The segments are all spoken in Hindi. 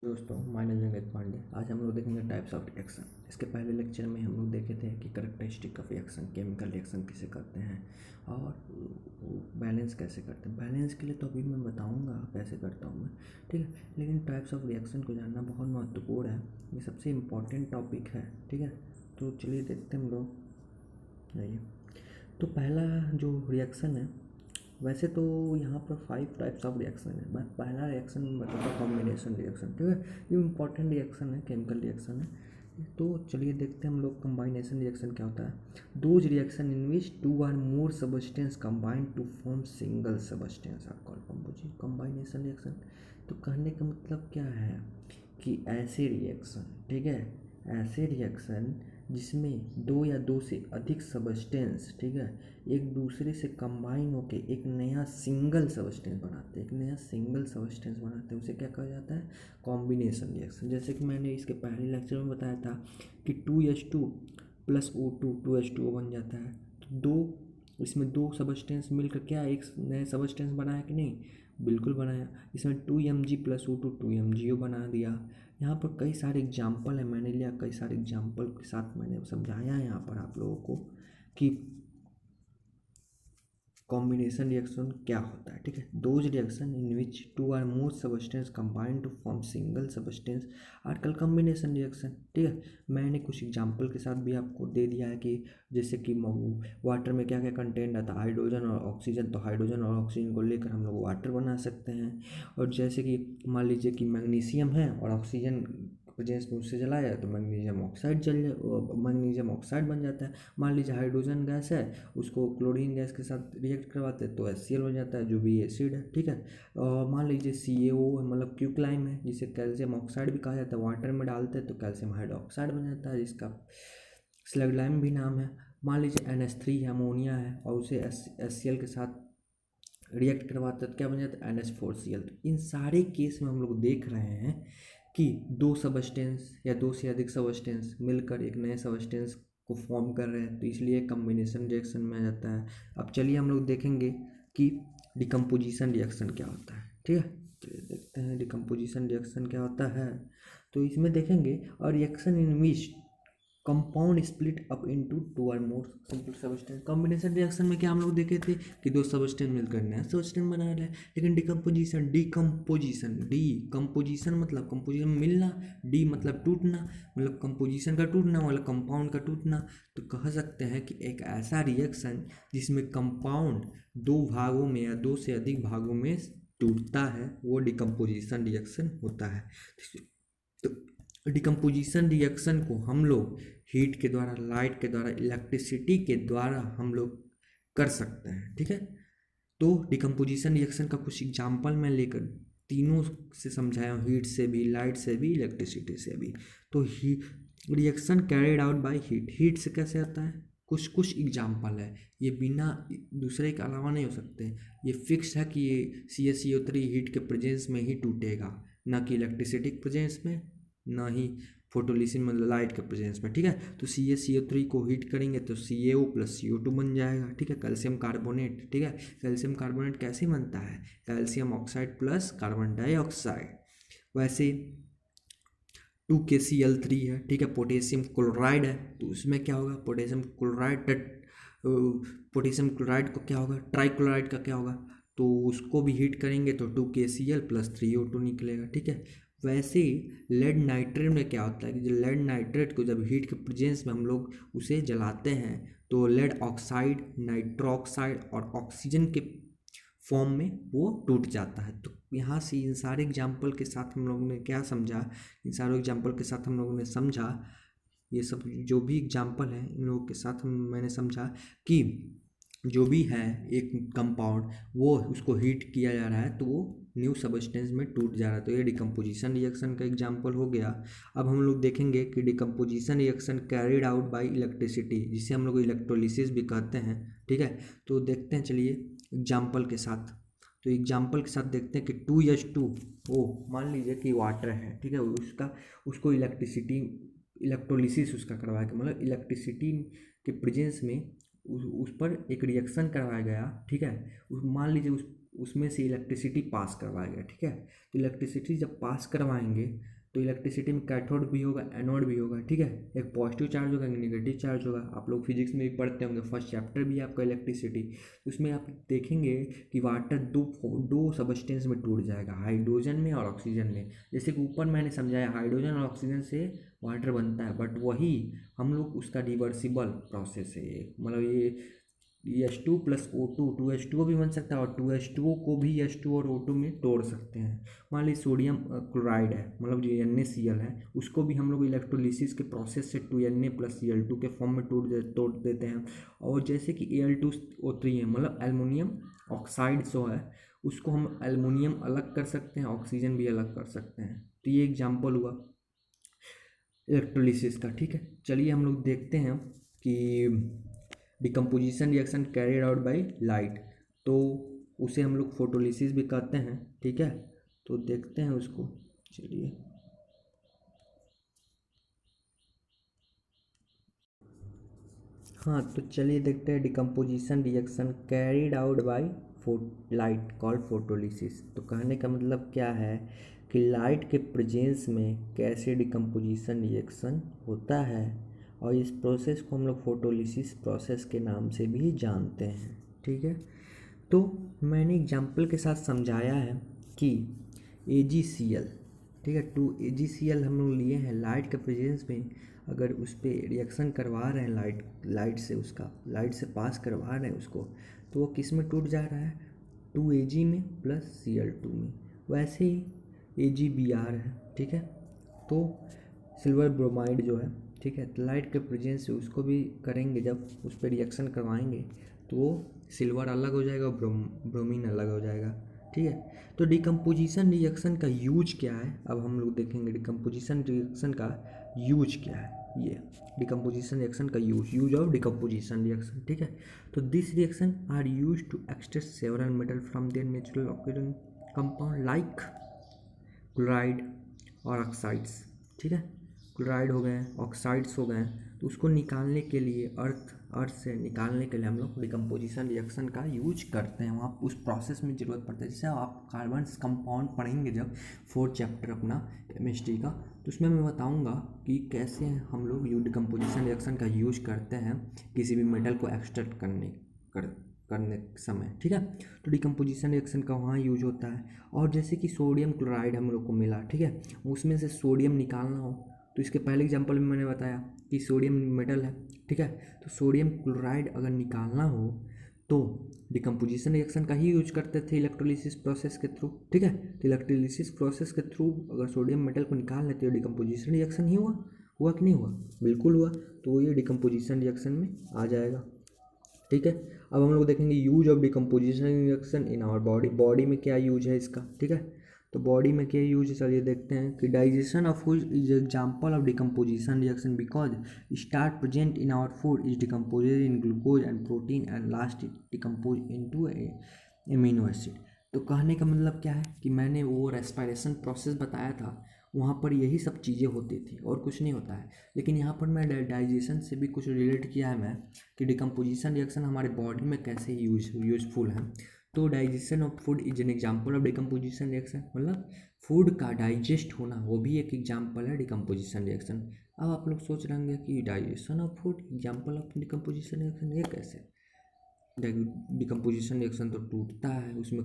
दोस्तों, माय नेम है अंकित पांडे। आज हम लोग देखेंगे टाइप्स ऑफ रिएक्शन। इसके पहले लेक्चर में हम लोग देखे थे कि characteristic of reaction, chemical reaction कैसे करते हैं और बैलेंस कैसे करते हैं। बैलेंस के लिए तो अभी मैं बताऊंगा कैसे करता हूँ मैं, ठीक है। लेकिन टाइप्स ऑफ रिएक्शन को जानना बहुत महत्वपूर्ण है, ये सबसे इम्पॉर्टेंट टॉपिक है, ठीक है। तो चलिए देखते हैं हम लोग। आइए, तो पहला जो रिएक्शन है, वैसे तो यहाँ पर 5 टाइप्स ऑफ रिएक्शन है। मैं पहला रिएक्शन बताता कॉम्बिनेशन रिएक्शन, ठीक है। ये इम्पॉर्टेंट रिएक्शन है, केमिकल रिएक्शन है। तो चलिए देखते हैं हम लोग कॉम्बिनेशन रिएक्शन क्या होता है। Those reaction in which 2 or more substance combine to form single substance are called combination reaction. तो कहने का मतलब क्या है कि ऐसे रिएक्शन, ठीक है, ऐसे रिएक्शन जिसमें दो या दो से अधिक सबस्टेंस, ठीक है, एक दूसरे से कंबाइन होके एक नया सिंगल सबस्टेंस बनाते हैं, एक नया सिंगल सबस्टेंस बनाते हैं, उसे क्या कहा जाता है? Combination reaction. जैसे कि मैंने इसके पहले लेक्चर में बताया था कि 2H2 प्लस O2 2H2O बन जाता है। तो इसमें दो सबस्टेंस मिलकर क्या एक नया सबस्टेंस बनाया कि नहीं? बिल्कुल बनाया। इसमें 2Mg प्लस O2 2MgO बना दिया। यहाँ पर कई सारे एग्जाम्पल हैं, मैंने लिया, कई सारे एग्जाम्पल के साथ मैंने समझाया है यहाँ पर आप लोगों को कि कॉम्बिनेशन रिएक्शन क्या होता है, ठीक है। Those reaction in which 2 or more substance combine to form single substance are called combination reaction, ठीक है। मैंने कुछ एग्जांपल के साथ भी आपको दे दिया है कि जैसे कि वाटर में क्या क्या कंटेंट रहता है, हाइड्रोजन और ऑक्सीजन। तो हाइड्रोजन और ऑक्सीजन को लेकर हम लोग वाटर बना सकते हैं। और जैसे कि मान लीजिए कि मैग्नीशियम है और ऑक्सीजन प्रेजेंस में उससे जलाया जाए तो मैग्नीशियम ऑक्साइड मैग्नीशियम ऑक्साइड बन जाता है। मान लीजिए हाइड्रोजन गैस है, उसको क्लोरीन गैस के साथ रिएक्ट करवाते हैं तो HCl हो जाता है, जो भी एसिड है, ठीक है। और मान लीजिए CaO मतलब क्यूक्लाइम है, जिसे कैल्शियम ऑक्साइड भी कहा जाता है, वाटर में डालते हैं तो कैल्शियम हाइड्रोक्साइड बन जाता है, जिसका स्लैगलाइम भी नाम है। मान लीजिए NH3 अमोनिया है और उसे HCl के साथ रिएक्ट करवाते हैं तो क्या बन जाता है? NH4Cl। तो इन सारे केस में हम लोग देख रहे हैं कि दो सबस्टेंस या दो से अधिक सबस्टेंस मिलकर एक नए सबस्टेंस को फॉर्म कर रहे हैं, तो इसलिए कम्बिनेशन रिएक्शन में आ जाता है। अब चलिए हम लोग देखेंगे कि डिकम्पोजिशन रिएक्शन क्या होता है, ठीक है। चलिए देखते हैं डिकम्पोजिशन रिएक्शन क्या होता है। तो इसमें देखेंगे और reaction in which compound split up into 2 or more simple substance. Combination reaction में क्या हम लोग देखे थे कि दो सबस्टेंस मिलकर नया सबस्टेंस बना रहे हैं। लेकिन डिकम्पोजिशन मतलब कंपोजिशन मिलना, डी मतलब टूटना, मतलब कंपोजिशन का टूटना मतलब कंपाउंड का टूटना। तो कह सकते हैं कि एक ऐसा रिएक्शन जिसमें कंपाउंड दो भागों में या दो से अधिक भागों में टूटता है वो डिकम्पोजिशन रिएक्शन होता है। तो डिकम्पोजिशन रिएक्शन को हम लोग हीट के द्वारा, लाइट के द्वारा, इलेक्ट्रिसिटी के द्वारा हम लोग कर सकते हैं, ठीक है। तो डिकम्पोजिशन रिएक्शन का कुछ एग्जाम्पल मैं लेकर तीनों से समझाया हूँ, हीट से भी, लाइट से भी, इलेक्ट्रिसिटी से भी। तो reaction carried out by heat से कैसे आता है? कुछ कुछ एग्जाम्पल है, ये बिना दूसरे के अलावा नहीं हो सकते। ये फिक्स है कि ये CaCO3 हीट के प्रेजेंस में ही टूटेगा, ना कि इलेक्ट्रिसिटी के प्रेजेंस में, ना ही फोटोलिसिस मतलब लाइट के प्रेजेंस में, ठीक है। तो CaCO3 को हीट करेंगे तो CaO प्लस CO2 बन जाएगा, ठीक है। कैल्शियम कार्बोनेट, ठीक है। कैल्शियम कार्बोनेट कैसे बनता है? Calcium oxide plus carbon dioxide. वैसे 2KCl3 है, ठीक है। पोटेशियम क्लोराइड है तो उसमें क्या होगा? पोटेशियम क्लोराइड को क्या होगा? ट्राइक्लोराइड का क्या होगा? तो उसको भी हीट करेंगे तो 2KCl प्लस 3O2 निकलेगा, ठीक है। वैसे लेड नाइट्रेट में क्या होता है कि जो लेड नाइट्रेट को जब हीट के प्रेजेंस में हम लोग उसे जलाते हैं तो लेड ऑक्साइड, नाइट्रोक्साइड और ऑक्सीजन के फॉर्म में वो टूट जाता है। तो यहाँ से इन सारे एग्जाम्पल के साथ हम लोगों ने क्या समझा? इन सारे एग्जाम्पल के साथ हम लोगों ने समझा, ये सब जो भी एग्जाम्पल हैं इन लोगों के साथ मैंने समझा कि जो भी है एक कंपाउंड वो उसको हीट किया जा रहा है तो वो न्यू सबस्टेंस में टूट जा रहा है। तो ये डिकम्पोजिशन रिएक्शन का एग्जाम्पल हो गया। अब हम लोग देखेंगे कि decomposition reaction carried out by electricity, जिसे हम लोग इलेक्ट्रोलिसिस भी कहते हैं, ठीक है। तो देखते हैं चलिए एग्जाम्पल के साथ। तो एग्जाम्पल के साथ देखते हैं कि 2H2 ओ मान लीजिए कि वाटर है, ठीक है। उसको इलेक्ट्रोलिसिस उसका करवाया गया, मतलब इलेक्ट्रिसिटी के प्रेजेंस में उस पर एक रिएक्शन करवाया गया, ठीक है। मान लीजिए उसमें से इलेक्ट्रिसिटी पास करवाएगा, ठीक है। तो इलेक्ट्रिसिटी जब पास करवाएंगे तो इलेक्ट्रिसिटी में कैथोड भी होगा, एनोड भी होगा, ठीक है। एक पॉजिटिव चार्ज होगा, एक नेगेटिव चार्ज होगा। आप लोग फिजिक्स में भी पढ़ते होंगे, फर्स्ट चैप्टर भी है आपका इलेक्ट्रिसिटी। उसमें आप देखेंगे कि वाटर दो सबस्टेंस में टूट जाएगा, हाइड्रोजन में और ऑक्सीजन में। जैसे कि ऊपर मैंने समझाया हाइड्रोजन और ऑक्सीजन से वाटर बनता है, बट वही हम लोग उसका रिवर्सिबल प्रोसेस है ये, मतलब ये H2 प्लस O2, 2H2O भी बन सकता है और 2H2O को भी H2 और O2 में तोड़ सकते हैं। मान लीजिए सोडियम क्लोराइड है, मतलब जो NaCl है, उसको भी हम लोग इलेक्ट्रोलिसिस के प्रोसेस से 2Na प्लस Cl2 के फॉर्म में तोड़ देते हैं। और जैसे कि Al2O3 है, मतलब एल्युमिनियम ऑक्साइड जो है उसको हम एल्युमिनियम अलग कर सकते हैं, ऑक्सीजन भी अलग कर सकते हैं। तो ये एग्जाम्पल हुआ इलेक्ट्रोलिसिस का, ठीक है। चलिए हम लोग देखते हैं कि decomposition reaction carried out by light, तो उसे हम लोग फोटोलिसिस भी कहते हैं, ठीक है। तो देखते हैं उसको, चलिए। हाँ, तो चलिए देखते हैं decomposition reaction carried out by light called photolysis. तो कहने का मतलब क्या है कि लाइट के प्रेजेंस में कैसे डिकम्पोजिशन रिएक्शन होता है, और इस प्रोसेस को हम लोग फोटोलिसिस प्रोसेस के नाम से भी जानते हैं, ठीक है। तो मैंने एग्जाम्पल के साथ समझाया है कि AgCl, ठीक है, 2AgCl हम लोग लिए हैं लाइट के प्रेजेंस में। अगर उस पर रिएक्शन करवा रहे हैं लाइट से पास करवा रहे हैं उसको, तो वो किस में टूट जा रहा है, 2Ag में प्लस Cl2 में। वैसे ही AgBr है, ठीक है। तो सिल्वर ब्रोमाइड जो है, ठीक है, तो लाइट के प्रेजेंस से उसको भी करेंगे, जब उस पर रिएक्शन करवाएंगे तो वो सिल्वर अलग हो जाएगा और ब्रोमीन अलग हो जाएगा, ठीक है। तो डिकम्पोजिशन रिएक्शन का यूज क्या है, अब हम लोग देखेंगे डिकम्पोजिशन रिएक्शन का यूज क्या है। ये डिकम्पोजिशन रिएक्शन का यूज ऑफ डिकम्पोजिशन रिएक्शन, ठीक है। तो this reaction are use to extract several metal from their natural occurring compound like chloride और ऑक्साइड्स, ठीक है। क्लोराइड हो गए, ऑक्साइड्स हो गए, तो उसको निकालने के लिए अर्थ से निकालने के लिए हम लोग डिकम्पोजिशन रिएक्शन का यूज करते हैं। वहाँ उस प्रोसेस में ज़रूरत पड़ता है। जैसे आप कार्बन कंपाउंड पढ़ेंगे जब 4th चैप्टर अपना केमिस्ट्री का, तो उसमें मैं बताऊंगा कि कैसे हम लोग डिकम्पोजिशन रिएक्शन का यूज करते हैं किसी भी मेटल को एक्सट्रैक्ट करने समय, ठीक है। तो डिकम्पोजिशन रिएक्शन का वहाँ यूज होता है। और जैसे कि सोडियम क्लोराइड हम लोग को मिला, ठीक है, उसमें से सोडियम निकालना हो, तो इसके पहले एग्जांपल में मैंने बताया कि सोडियम मेटल है, ठीक है। तो सोडियम क्लोराइड अगर निकालना हो तो डिकम्पोजिशन रिएक्शन का ही यूज करते थे इलेक्ट्रोलिसिस प्रोसेस के थ्रू, ठीक है। तो इलेक्ट्रोलिसिस प्रोसेस के थ्रू अगर सोडियम मेटल को निकाल लेते हो, डिकम्पोजिशन रिएक्शन ही हुआ कि नहीं हुआ, बिल्कुल हुआ। तो ये डिकम्पोजिशन रिएक्शन में आ जाएगा, ठीक है। अब हम लोग देखेंगे use of decomposition reaction in our body में क्या यूज है इसका, ठीक है। तो बॉडी में क्या यूज है, चलिए देखते हैं कि digestion of food is example of decomposition reaction because starch present in our food is decompose in glucose and protein and last decompose into amino acid. तो कहने का मतलब क्या है कि मैंने वो रेस्पिरेशन प्रोसेस बताया था, वहाँ पर यही सब चीज़ें होती थी और कुछ नहीं होता है। लेकिन यहाँ पर मैं डाइजेशन से भी कुछ रिलेट किया है मैं, कि डिकम्पोजिशन रिएक्शन हमारे बॉडी में कैसे यूजफुल है। तो digestion of food is an example of decomposition reaction, मतलब फूड का डाइजेस्ट होना वो भी एक एग्जांपल है डिकम्पोजिशन रिएक्शन। अब आप लोग सोच रहे होंगे कि digestion of food example of decomposition reaction, ये कैसे। डिकम्पोजिशन रिएक्शन तो टूटता है, उसमें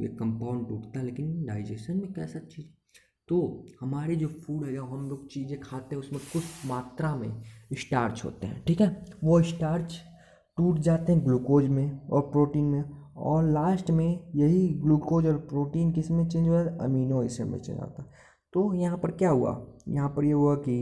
एक कंपाउंड टूटता है, लेकिन डाइजेशन में कैसा चीज़। तो हमारे जो फूड है, जब हम लोग चीज़ें खाते हैं उसमें कुछ मात्रा में स्टार्च होते हैं, ठीक है। वो स्टार्च टूट जाते हैं ग्लूकोज में और प्रोटीन में, और लास्ट में यही ग्लूकोज और प्रोटीन किस में चेंज हुआ, अमीनो एसिड में चेंज होता है। तो यहाँ पर क्या हुआ, यहाँ पर ये हुआ कि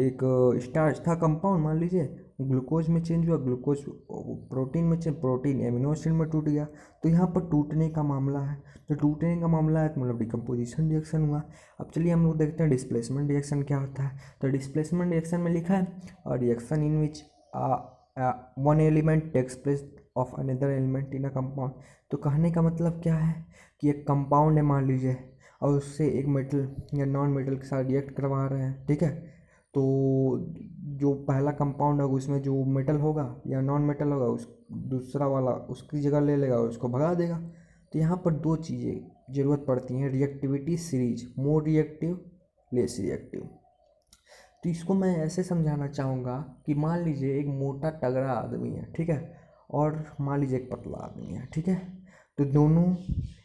एक स्टार्च था कंपाउंड, मान लीजिए ग्लूकोज में चेंज हुआ, ग्लूकोज प्रोटीन में चेंज, प्रोटीन एमिनो एसिड में टूट गया। तो यहाँ पर टूटने का मामला है, तो टूटने का मामला है तो मतलब डिकम्पोजिशन रिएक्शन हुआ। अब चलिए हम लोग देखते हैं डिस्प्लेसमेंट रिएक्शन क्या होता है। तो डिस्प्लेसमेंट रिएक्शन में लिखा है और reaction in which one element takes place of another element in a compound. तो कहने का मतलब क्या है कि एक कंपाउंड है मान लीजिए, और उससे एक मेटल या नॉन मेटल के साथ रिएक्ट करवा रहे हैं, ठीक है। तो जो पहला कंपाउंड होगा उसमें जो मेटल होगा या नॉन मेटल होगा, उस दूसरा वाला उसकी जगह ले लेगा और उसको भगा देगा। तो यहाँ पर दो चीज़ें ज़रूरत पड़ती हैं, reactivity series, more reactive, less reactive. तो इसको मैं ऐसे समझाना चाहूँगा कि मान लीजिए एक मोटा तगड़ा आदमी है, ठीक है, और मान लीजिए एक पतला आदमी है, ठीक है। तो दोनों,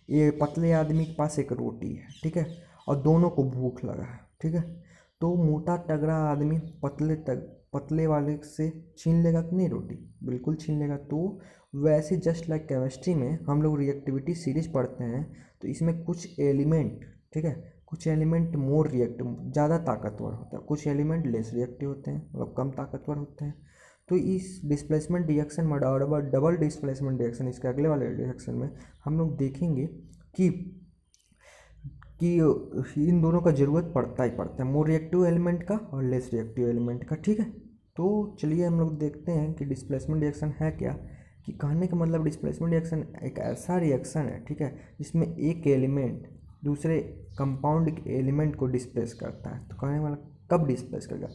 ये पतले आदमी के पास एक रोटी है, ठीक है, और दोनों को भूख लगा है, ठीक है। तो मोटा तगड़ा आदमी पतले वाले से छीन लेगा कि नहीं रोटी? बिल्कुल छीन लेगा। तो वैसे जस्ट लाइक केमिस्ट्री में हम लोग रिएक्टिविटी सीरीज पढ़ते हैं, तो इसमें कुछ एलिमेंट, ठीक है, कुछ एलिमेंट मोर रिएक्टिव ज़्यादा ताकतवर होता है, कुछ एलिमेंट लेस रिएक्टिव होते हैं, मतलब कम ताकतवर होते हैं। तो इस डिस्प्लेसमेंट रिएक्शन में डबल डिस्प्लेसमेंट रिएक्शन, इसके अगले वाले रिएक्शन में हम लोग देखेंगे कि इन दोनों का ज़रूरत पड़ता ही पड़ता है, मोर रिएक्टिव एलिमेंट का और लेस रिएक्टिव एलिमेंट का, ठीक है। तो चलिए हम लोग देखते हैं कि डिस्प्लेसमेंट रिएक्शन है क्या। कि कहने का मतलब डिस्प्लेसमेंट रिएक्शन एक ऐसा रिएक्शन है, ठीक है, जिसमें एक एलिमेंट दूसरे कंपाउंड एलिमेंट को डिस्प्लेस करता है। तो कहने वाला कब डिस्प्लेस करेगा?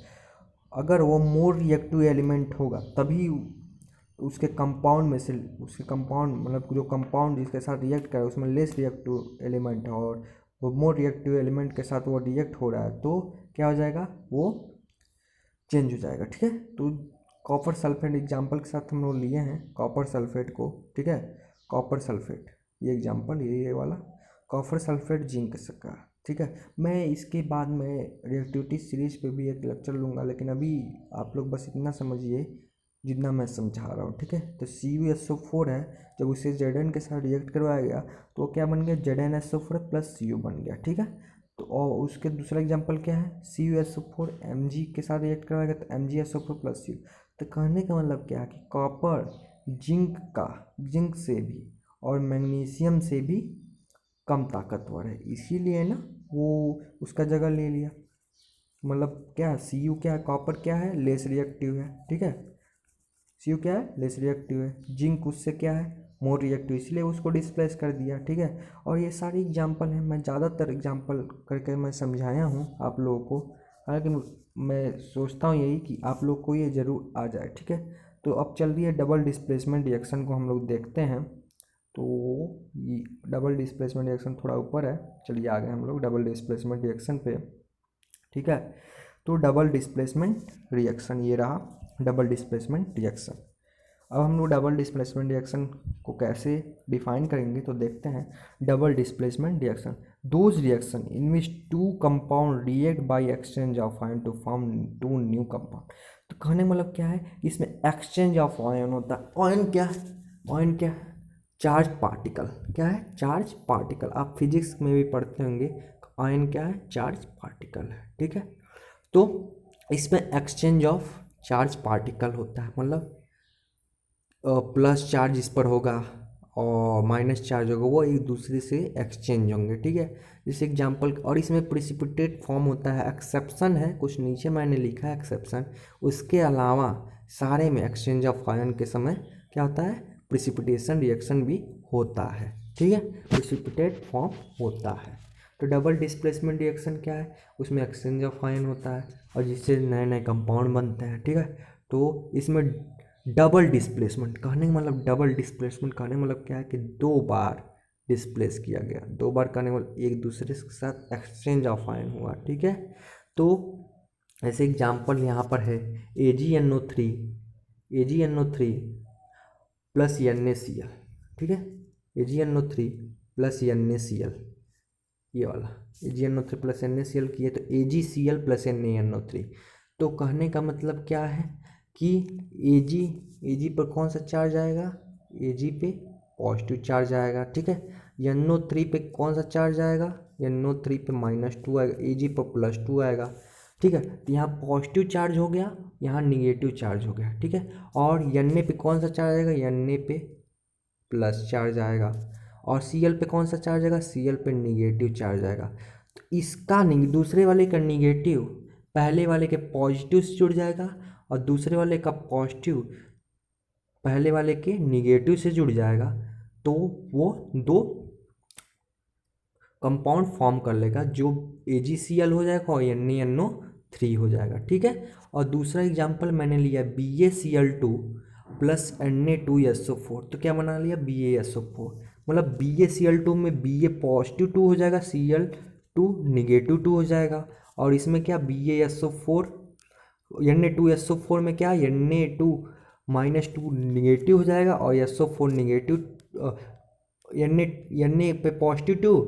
अगर वो मोर रिएक्टिव एलिमेंट होगा तभी उसके कंपाउंड में से, उसके कंपाउंड मतलब जो कंपाउंड जिसके साथ रिएक्ट कर रहा है उसमें लेस रिएक्टिव एलिमेंट है और वो मोर रिएक्टिव एलिमेंट के साथ वो रिएक्ट हो रहा है, तो क्या हो जाएगा? वो चेंज हो जाएगा, ठीक है। तो कॉपर सल्फेट एग्जाम्पल के साथ हम लोग लिए हैं कॉपर सल्फेट को, ठीक है, कॉपर सल्फेट ये एग्जाम्पल, ये वाला कॉपर सल्फेट जिंक का, ठीक है। मैं इसके बाद में रिएक्टिविटी सीरीज पे भी एक लेक्चर लूँगा, लेकिन अभी आप लोग बस इतना समझिए जितना मैं समझा रहा हूँ, ठीक है। तो CuSO4 है, जब उसे Zn के साथ रिएक्ट करवाया गया तो वो क्या बन गया? ZnSO4 प्लस Cu बन गया, ठीक है। तो और उसके दूसरा एग्जांपल क्या है? CuSO4 Mg के साथ रिएक्ट करवाया गया तो MgSO4 प्लस Cu। तो कहने का मतलब क्या है कि कॉपर जिंक से भी और मैग्नीशियम से भी कम ताकतवर है, इसीलिए ना वो उसका जगह ले लिया। मतलब क्या है? Cu क्या है? कॉपर क्या है? लेस रिएक्टिव है, ठीक है। Cu क्या है? लेस रिएक्टिव है। जिंक उससे क्या है? मोर रिएक्टिव, इसलिए उसको डिस्प्लेस कर दिया, ठीक है। और ये सारी एग्जांपल हैं, मैं ज़्यादातर एग्जांपल करके मैं समझाया हूँ आप लोगों को, हालांकि मैं सोचता हूँ यही कि आप लोग को ये ज़रूर आ जाए, ठीक है। तो अब चल रही है डबल डिस्प्लेसमेंट रिएक्शन को हम लोग देखते हैं। तो ये डबल डिस्प्लेसमेंट रिएक्शन थोड़ा ऊपर है, चलिए आ गए हम लोग डबल डिस्प्लेसमेंट रिएक्शन पे, ठीक है। तो डबल डिस्प्लेसमेंट रिएक्शन ये रहा, डबल डिस्प्लेसमेंट रिएक्शन। अब हम लोग डबल डिस्प्लेसमेंट रिएक्शन को कैसे डिफाइन करेंगे तो देखते हैं। Double displacement reaction, those reaction in which two compound react by exchange of ion to form two new compound. तो कहने मतलब क्या है? इसमें एक्सचेंज ऑफ आयन होता है। आयन क्या है? आयन क्या है? Charge particle. क्या है? Charge particle. आप फिजिक्स में भी पढ़ते होंगे, आयन क्या है? चार्ज पार्टिकल है, ठीक है। तो इसमें एक्सचेंज ऑफ चार्ज पार्टिकल होता है, मतलब प्लस चार्ज इस पर होगा और माइनस चार्ज होगा, वो एक दूसरे से एक्सचेंज होंगे, ठीक है। जैसे एग्जांपल, और इसमें प्रिसिपिटेट फॉर्म होता है, एक्सेप्शन है कुछ नीचे मैंने लिखा है एक्सेप्शन, उसके अलावा सारे में एक्सचेंज ऑफ आयन के समय क्या होता है? प्रिसिपिटेशन रिएक्शन भी होता है, ठीक है, प्रिसिपिटेट फॉर्म होता है। तो डबल डिस्प्लेसमेंट रिएक्शन क्या है? उसमें एक्सचेंज ऑफ आयन होता है और जिससे नए नए कंपाउंड बनते हैं, ठीक है। तो इसमें डबल डिस्प्लेसमेंट कहने का मतलब, डबल डिस्प्लेसमेंट कहने का मतलब क्या है कि दो बार डिस्प्लेस किया गया, दो बार कहने का मतलब एक दूसरे के साथ एक्सचेंज ऑफ आयन हुआ, ठीक है। तो ऐसे एग्जांपल यहाँ पर है AgNO3 प्लस NaCl, ठीक है, AgNO3 प्लस NaCl, ये वाला AgNO3 प्लस NaCl किए तो AgCl प्लस NaNO3। तो कहने का मतलब क्या है कि Ag पर कौन सा चार्ज आएगा? Ag पे पॉजिटिव चार्ज आएगा, ठीक है। NO3 पे कौन सा चार्ज आएगा? NO3 पे -2 आएगा, Ag पर +2 आएगा, ठीक है। तो यहाँ पॉजिटिव चार्ज हो गया, यहाँ निगेटिव चार्ज हो गया, ठीक है। और Na पे कौन सा चार्ज आएगा? Na पे प्लस चार्ज आएगा। और Cl पे कौन सा चार्ज आएगा? Cl पे निगेटिव चार्ज आएगा। तो इसका दूसरे वाले का निगेटिव पहले वाले के पॉजिटिव से जुड़ जाएगा और दूसरे वाले का पॉजिटिव पहले वाले के निगेटिव से जुड़ जाएगा, तो वो दो कंपाउंड फॉर्म कर लेगा जो AgCl हो जाएगा और NaNO3 हो जाएगा, ठीक है। और दूसरा एग्जांपल मैंने लिया BaCl2 प्लस Na2SO4, तो क्या बना लिया? BaSO4 मतलब BaCl2 में Ba पॉजिटिव 2 हो जाएगा, Cl2 निगेटिव 2 हो जाएगा। और इसमें क्या BaSO4 Na2SO4 में क्या Na2 -2 निगेटिव हो जाएगा और SO4 निगेटिव, Na पे पॉजिटिव 2,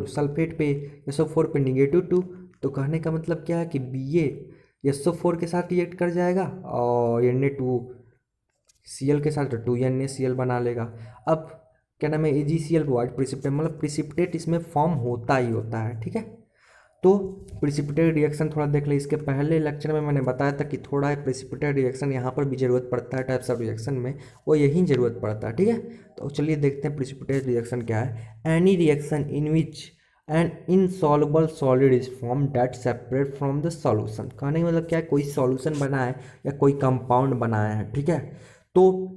सल्फेट पे SO4 पे निगेटिव 2। तो कहने का मतलब क्या है कि BaSO4 के साथ रिएक्ट कर जाएगा और Na2Cl के साथ 2NaCl बना लेगा। अब क्या नाम है, AgCl वाइट प्रिसिपिटेट, मतलब प्रिसिपिटेट इसमें फॉर्म होता ही होता है, ठीक है। तो प्रिसिपिटेट रिएक्शन थोड़ा देख ले। इसके पहले लेक्चर में मैंने बताया था कि थोड़ा प्रिसिपिटेट रिएक्शन यहाँ पर भी ज़रूरत पड़ता है टाइप्स ऑफ रिएक्शन में, वो यही ज़रूरत पड़ता है, ठीक है। तो चलिए देखते हैं प्रिसिपिटेट रिएक्शन क्या है। Any reaction in which N insoluble solid is form that separate from the solution. कहने का मतलब क्या है, कोई सॉल्यूशन बना है या कोई कंपाउंड बनाया है, ठीक है, तो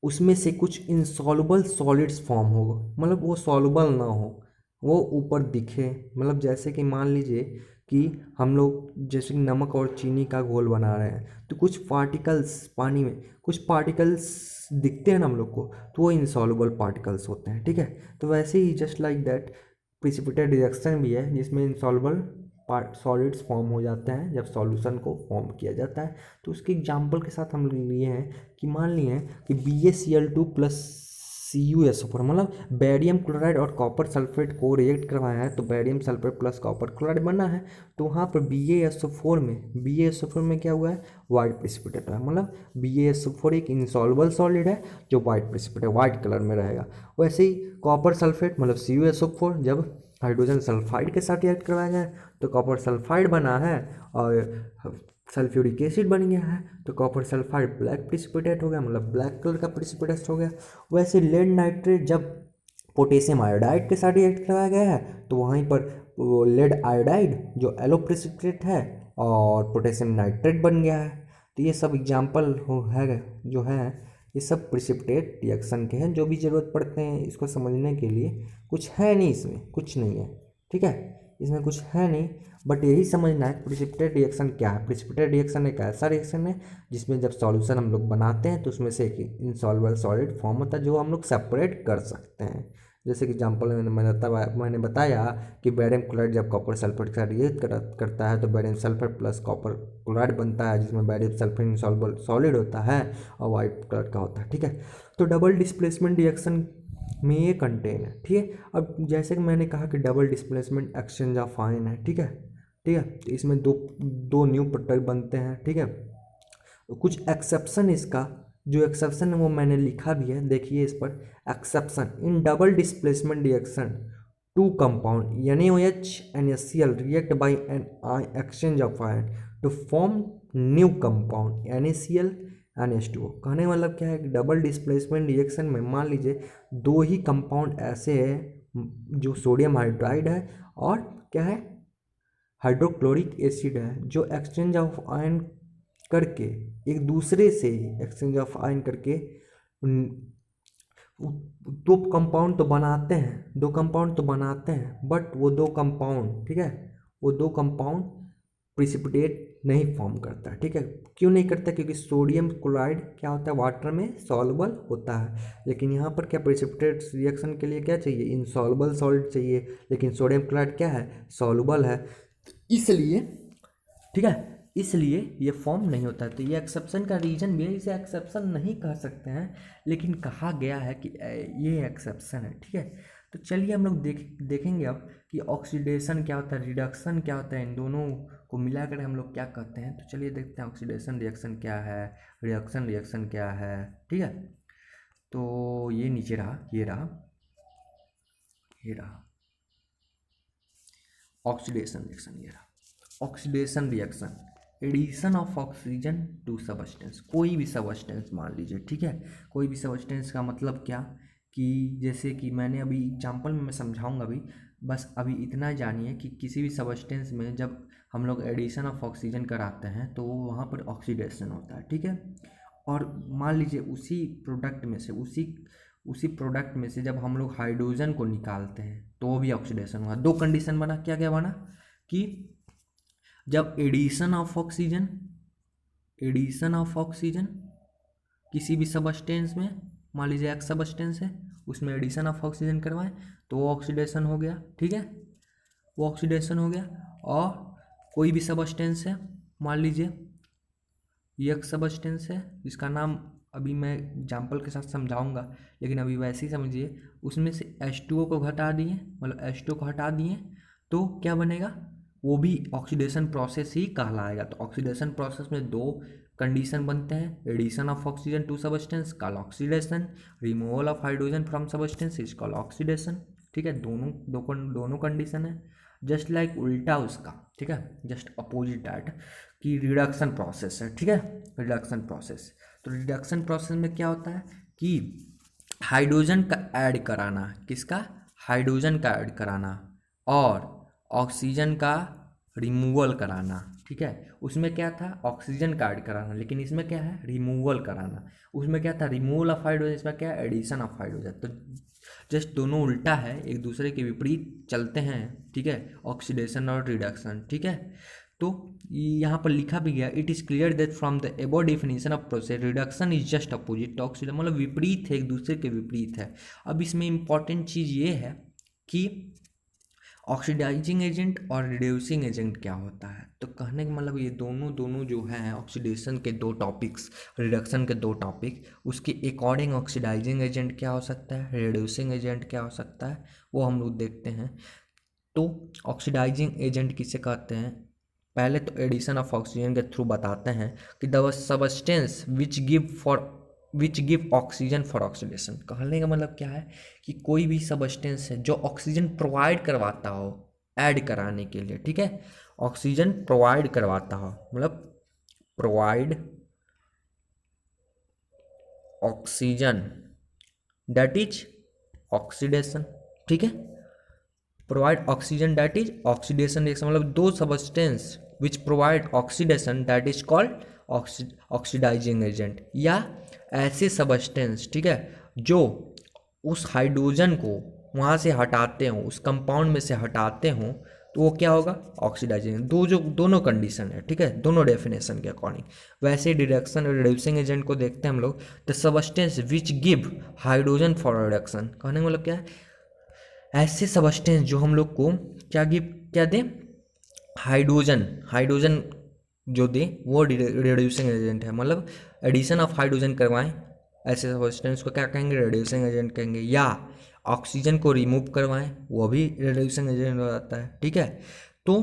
उसमें से कुछ इनसॉल्युबल सॉलिड्स फॉर्म होगा, मतलब वो सॉल्युबल ना हो, वो ऊपर दिखे। मतलब जैसे कि मान लीजिए कि हम लोग जैसे कि नमक और चीनी का घोल बना रहे हैं, तो कुछ पार्टिकल्स पानी में, कुछ पार्टिकल्स दिखते हैं ना हम लोग को, तो वो इनसॉल्युबल पार्टिकल्स होते हैं, ठीक है। तो वैसे ही just like that precipitate reaction भी है जिसमें इनसॉल्युबल सॉलिड्स फॉर्म हो जाते हैं जब सॉल्यूशन को फॉर्म किया जाता है। तो उसके एग्जांपल के साथ हम लिए हैं कि मान लिए कि BaCl2 प्लस CuSO4, मतलब बेरियम क्लोराइड और कॉपर सल्फेट को रिएक्ट करवाया है, तो barium sulphate plus copper chloride बना है। तो वहाँ पर BaSO4 में क्या हुआ है, वाइट प्रिसिपिटेट है। मतलब BaSO4 एक इनसॉल्युबल सॉलिड है जो वाइट प्रिसिपिटेट वाइट कलर में रहेगा। वैसे ही कॉपर सल्फेट मतलब CuSO4 जब हाइड्रोजन सल्फाइड के साथ रिएक्ट करवाया जाए तो कॉपर सल्फाइड बना है और सल्फ्यूरिक एसिड बन गया है, तो कॉपर सल्फाइड ब्लैक प्रिसिपिटेट हो गया, मतलब ब्लैक कलर का प्रिसिपिटेट हो गया। वैसे लेड नाइट्रेट जब पोटेशियम आयोडाइड के साथ रिएक्ट करवाया गया है तो वहीं पर वो लेड आयोडाइड जो येलो प्रिसिपिटेट है और पोटेशियम नाइट्रेट बन गया है। तो ये सब एग्जाम्पल है जो है, ये सब प्रिसिपिटेट रिएक्शन के हैं जो भी ज़रूरत पड़ते हैं इसको समझने के लिए। कुछ है नहीं इसमें, कुछ नहीं है, ठीक है, इसमें कुछ है नहीं, बट यही समझना है प्रिसिपिटेट रिएक्शन क्या है। प्रिसिपिटेट रिएक्शन एक ऐसा रिएक्शन है जिसमें जब सॉल्यूशन हम लोग बनाते हैं तो उसमें से एक इनसॉल्युबल सॉलिड फॉर्म होता है जो हम लोग सेपरेट कर सकते हैं। जैसे कि एग्जाम्पल में मैंने बताया कि बेरियम क्लोराइड जब कॉपर सल्फेट का रिएक्ट करता है तो barium sulphate plus copper chloride बनता है जिसमें बेरियम सल्फेट इनसॉल्युबल सॉलिड होता है और वाइट कलर का होता है, ठीक है। तो डबल डिस्प्लेसमेंट रिएक्शन में ये कंटेन है, ठीक है। अब जैसे कि मैंने कहा कि double displacement exchange of ion है, ठीक है, ठीक है। तो इसमें दो न्यू प्रोडक्ट बनते हैं, ठीक है। तो कुछ एक्सेप्शन इसका, जो एक्सेप्शन है वो मैंने लिखा भी है, देखिए इस पर। Exception in double displacement reaction two compound NaOH and HCl react by an exchange of ion to form new compound NaCl and H2O। कहने का मतलब क्या है कि डबल डिस्प्लेसमेंट रिएक्शन में मान लीजिए दो ही कंपाउंड ऐसे हैं जो सोडियम हाइड्राइड है और क्या है, हाइड्रोक्लोरिक एसिड है, जो एक्सचेंज ऑफ आयन करके एक दूसरे से एक्सचेंज ऑफ आयन करके दो कंपाउंड तो बनाते हैं, दो कंपाउंड तो बनाते हैं, बट वो दो कंपाउंड, ठीक है, वो दो कंपाउंड प्रिसिपिटेट नहीं फॉर्म करता है, ठीक है। क्यों नहीं करता, क्योंकि सोडियम क्लोराइड क्या होता है, वाटर में सॉल्युबल होता है। लेकिन यहाँ पर क्या प्रिसिपिटेट रिएक्शन के लिए क्या चाहिए, इनसॉल्युबल सॉलिड चाहिए, लेकिन सोडियम क्लोराइड क्या है, सॉल्युबल है, इसलिए, ठीक है, इसलिए ये फॉर्म नहीं होता है। तो ये एक्सेप्शन का रीजन भी है, इसे एक्सेप्शन नहीं कह सकते हैं लेकिन कहा गया है कि ये एक्सेप्शन है, ठीक है। तो चलिए हम लोग देखेंगे अब कि ऑक्सीडेशन क्या होता है, रिडक्शन क्या होता है, इन दोनों को मिलाकर हम लोग क्या कहते हैं। तो चलिए देखते हैं ऑक्सीडेशन रिएक्शन क्या है, रिडक्शन रिएक्शन क्या है, ठीक है। तो ये नीचे रहा, ये रहा, ये रहा ऑक्सीडेशन रिएक्शन, ये रहा oxidation reaction, addition of oxygen to substance. कोई भी सबस्टेंस मान लीजिए, ठीक है, कोई भी सबस्टेंस का मतलब क्या कि जैसे कि मैंने अभी एग्जांपल में मैं समझाऊंगा अभी, बस अभी इतना जानिए कि किसी भी सबस्टेंस में जब हम लोग एडिशन ऑफ ऑक्सीजन कराते हैं तो वहाँ पर ऑक्सीडेशन होता है, ठीक है। और मान लीजिए उसी प्रोडक्ट में से जब हम लोग हाइड्रोजन को निकालते हैं तो वो भी ऑक्सीडेशन हुआ। दो कंडीशन बना, क्या क्या बना कि जब एडिशन ऑफ ऑक्सीजन किसी भी सबस्टेंस में, मान लीजिए एक सबस्टेंस है उसमें एडिशन ऑफ ऑक्सीजन करवाएं तो वो ऑक्सीडेशन हो गया, ठीक है, वो ऑक्सीडेशन हो गया। और कोई भी सबस्टेंस है, मान लीजिए ये एक सबस्टेंस है जिसका नाम अभी मैं एग्जाम्पल के साथ समझाऊंगा, लेकिन अभी वैसे ही समझिए, उसमें से H2O को घटा दिए, मतलब H2O को हटा दिए तो क्या बनेगा, वो भी ऑक्सीडेशन प्रोसेस ही कहलाएगा। तो ऑक्सीडेशन प्रोसेस में दो कंडीशन बनते हैं, addition of oxygen to substance called oxidation, removal of hydrogen from substance is called oxidation, ठीक है। दोनों कंडीशन है, जस्ट लाइक उल्टा उसका, ठीक है, जस्ट अपोजिट दैट कि रिडक्शन प्रोसेस है, ठीक है, रिडक्शन प्रोसेस। तो रिडक्शन प्रोसेस में क्या होता है कि हाइड्रोजन का ऐड कराना, किसका, हाइड्रोजन का ऐड कराना और ऑक्सीजन का रिमूवल कराना, ठीक है। उसमें क्या था, ऑक्सीजन का ऐड कराना, लेकिन इसमें क्या है, रिमूवल कराना। उसमें क्या था, रिमूवल ऑफ हाइड्रोजन, इसमें क्या है, एडिशन ऑफ हाइड्रोजन। तो जस्ट दोनों उल्टा है, एक दूसरे के विपरीत चलते हैं, ठीक है, ऑक्सीडेशन और रिडक्शन, ठीक है। तो यहाँ पर लिखा भी गया, it is clear that from the एबो definition of process reduction is just opposite to oxidation, मतलब विपरीत है, एक दूसरे के विपरीत है। अब इसमें इंपॉर्टेंट चीज़ ये है कि ऑक्सीडाइजिंग एजेंट और रिड्यूसिंग एजेंट क्या होता है। तो कहने का मतलब ये दोनों जो हैं ऑक्सीडेशन के दो टॉपिक्स, रिडक्शन के दो टॉपिक, उसके अकॉर्डिंग ऑक्सीडाइजिंग एजेंट क्या हो सकता है, रिड्यूसिंग एजेंट क्या हो सकता है, वो हम लोग देखते हैं। तो ऑक्सीडाइजिंग एजेंट किसे कहते हैं, पहले तो एडिशन ऑफ ऑक्सीजन के थ्रू बताते हैं कि the substance which give oxygen for oxidation. कहने का मतलब क्या है कि कोई भी सबस्टेंस है जो ऑक्सीजन प्रोवाइड करवाता हो ऐड कराने के लिए, ठीक है, ऑक्सीजन प्रोवाइड करवाता हो, मतलब provide oxygen that is oxidation, ठीक है, provide oxygen that is oxidation reaction, मतलब दो substance which provide oxidation that is called oxidising agent, या ऐसे सबस्टेंस, ठीक है, जो उस हाइड्रोजन को वहाँ से हटाते हों, उस कंपाउंड में से हटाते हों, तो वो क्या होगा, ऑक्सीडाइजिंग। दोनों कंडीशन है, ठीक है, दोनों डेफिनेशन के अकॉर्डिंग। वैसे डिडक्शन और रिड्यूसिंग एजेंट को देखते हैं हम लोग, the substance which give hydrogen for reduction. कहने का मतलब क्या है, ऐसे सबस्टेंस जो हम लोग को क्या दें, हाइड्रोजन जो दे वो रिड्यूसिंग एजेंट है, मतलब एडिशन ऑफ हाइड्रोजन करवाएं, ऐसे सबस्टेंस को क्या कहेंगे, रिड्यूसिंग एजेंट कहेंगे। या ऑक्सीजन को रिमूव करवाएं, वो भी रिड्यूसिंग एजेंट हो जाता है, ठीक है। तो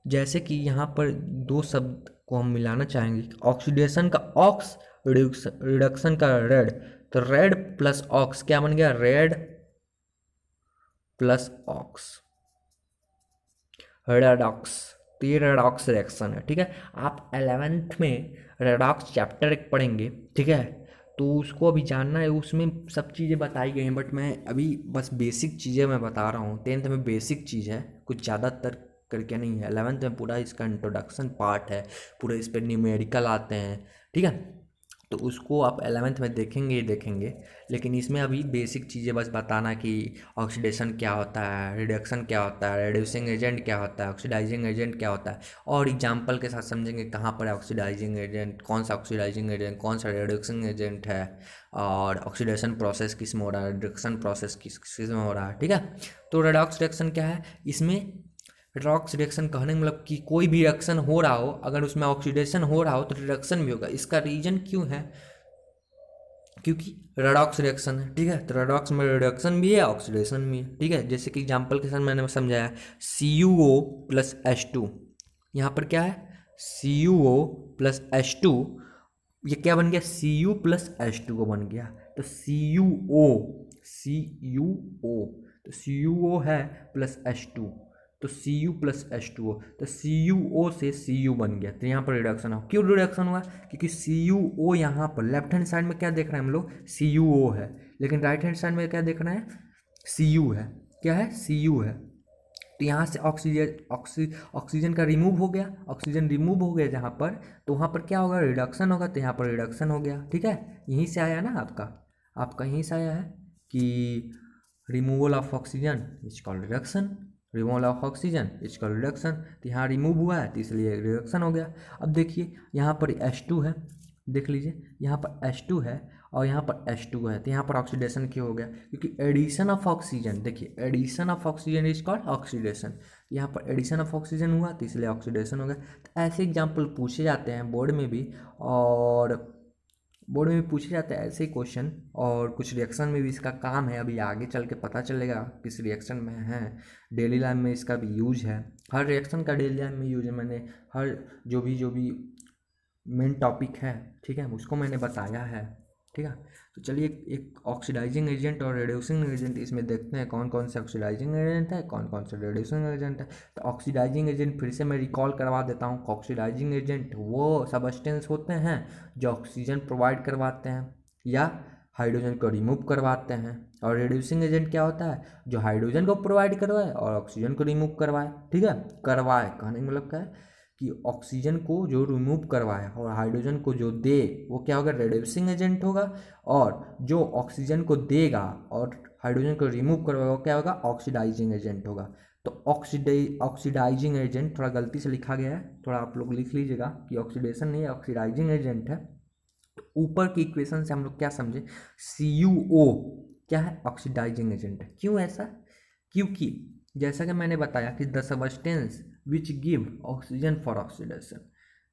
जैसे कि यहाँ पर दो शब्द को हम मिलाना चाहेंगे, ऑक्सीडेशन का ऑक्स, रिडक्शन का रेड, तो रेड प्लस ऑक्स क्या बन गया, रेड प्लस ऑक्स, रेडॉक्स। तो ये रेडॉक्स रिएक्शन है, ठीक है। आप 11th में रेडॉक्स चैप्टर एक पढ़ेंगे, ठीक है, तो उसको अभी जानना है, उसमें सब चीज़ें बताई गई हैं, बट मैं अभी बस बेसिक चीज़ें मैं बता रहा हूँ। 10th में बेसिक चीज़ है, कुछ ज़्यादातर करके नहीं है। 11th में पूरा इसका इंट्रोडक्शन पार्ट है, पूरे इस पर न्यूमेरिकल आते हैं, ठीक है, तो उसको आप 11th में देखेंगे ही देखेंगे। लेकिन इसमें अभी बेसिक चीज़ें बस बताना कि ऑक्सीडेशन क्या होता है, रिडक्शन क्या होता है, रिड्यूसिंग एजेंट क्या होता है, ऑक्सीडाइजिंग एजेंट क्या होता है, और एग्जांपल के साथ समझेंगे कहाँ पर है ऑक्सीडाइजिंग एजेंट, कौन सा ऑक्सीडाइजिंग एजेंट, कौन सा रिडक्शन एजेंट है, और ऑक्सीडेशन प्रोसेस किस में हो रहा है, रिडक्शन प्रोसेस किस में हो रहा है, ठीक है। तो रेडॉक्स रिएक्शन क्या है, इसमें रेडॉक्स रिएक्शन कहने का मतलब कि कोई भी रिएक्शन हो रहा हो, अगर उसमें ऑक्सीडेशन हो रहा हो तो रिडक्शन भी होगा। इसका रीजन क्यों है, क्योंकि रेडॉक्स रिएक्शन है, ठीक है। तो रेडॉक्स में रिडक्शन भी है, ऑक्सीडेशन भी है, ठीक है। जैसे कि एग्जांपल के साथ मैंने समझाया, CuO प्लस H2, यहाँ पर क्या है, CuO प्लस H2, ये क्या बन गया, Cu प्लस H2O बन गया। तो CuO तो CuO है प्लस H2, तो Cu प्लस H2O, तो CuO से Cu बन गया। तो यहाँ पर रिडक्शन हो, क्यों रिडक्शन हुआ, क्योंकि CuO यहाँ पर लेफ्ट हैंड साइड में क्या देख रहे हैं हम लोग, CuO है, लेकिन राइट हैंड साइड में क्या देख रहे हैं, Cu है, क्या है, Cu है। तो यहाँ से ऑक्सीजन का रिमूव हो गया, ऑक्सीजन रिमूव हो गया जहाँ पर, तो वहाँ पर क्या होगा, रिडक्शन होगा, तो यहाँ पर रिडक्शन हो गया, ठीक है। यहीं से आया ना आपका यहीं से आया है कि removal of oxygen is called reduction, removal of oxygen is called reduction. तो यहाँ रिमूव हुआ है तो इसलिए रिडक्शन हो गया। अब देखिए यहाँ पर H2 है, देख लीजिए यहाँ पर H2 है और यहाँ पर H2 है, तो यहाँ पर ऑक्सीडेशन क्यों हो गया? क्योंकि एडिशन ऑफ ऑक्सीजन, देखिए addition of oxygen is called oxidation, यहाँ पर एडिशन ऑफ ऑक्सीजन हुआ तो इसलिए ऑक्सीडेशन हो गया। तो ऐसे एग्जाम्पल पूछे जाते हैं बोर्ड में भी, और बोर्ड में भी पूछे जाते हैं ऐसे क्वेश्चन, और कुछ रिएक्शन में भी इसका काम है, अभी आगे चल के पता चलेगा किस रिएक्शन में है। डेली लाइफ में इसका भी यूज है, हर रिएक्शन का डेली लाइफ में यूज है। मैंने हर जो भी मेन टॉपिक है, ठीक है, उसको मैंने बताया है, ठीक है। तो चलिए एक ऑक्सीडाइजिंग एजेंट और रिड्यूसिंग एजेंट इसमें देखते हैं कौन कौन से ऑक्सीडाइजिंग एजेंट है, कौन कौन से रिड्यूसिंग एजेंट है। तो ऑक्सीडाइजिंग एजेंट फिर से मैं रिकॉल करवा देता हूँ। ऑक्सीडाइजिंग एजेंट वो सब्सटेंस होते हैं जो ऑक्सीजन प्रोवाइड करवाते हैं या हाइड्रोजन को रिमूव करवाते हैं, और रिड्यूसिंग एजेंट क्या होता है? जो हाइड्रोजन को प्रोवाइड करवाए और ऑक्सीजन को रिमूव करवाए, ठीक है। करवाए कहने का मतलब क्या है कि ऑक्सीजन को जो रिमूव करवाए और हाइड्रोजन को जो दे वो क्या होगा? रिड्यूसिंग एजेंट होगा, और जो ऑक्सीजन को देगा और हाइड्रोजन को रिमूव करवाएगा वो क्या होगा? ऑक्सीडाइजिंग एजेंट होगा। तो ऑक्सीडाइजिंग एजेंट थोड़ा गलती से लिखा गया है, थोड़ा आप लोग लिख लीजिएगा कि ऑक्सीडेशन नहीं है, ऑक्सीडाइजिंग एजेंट है। तो ऊपर की इक्वेशन से हम लोग क्या समझे? CuO क्या है? ऑक्सीडाइजिंग एजेंट है। क्यों ऐसा? क्योंकि जैसा कि मैंने बताया कि the substance which give oxygen for oxidation,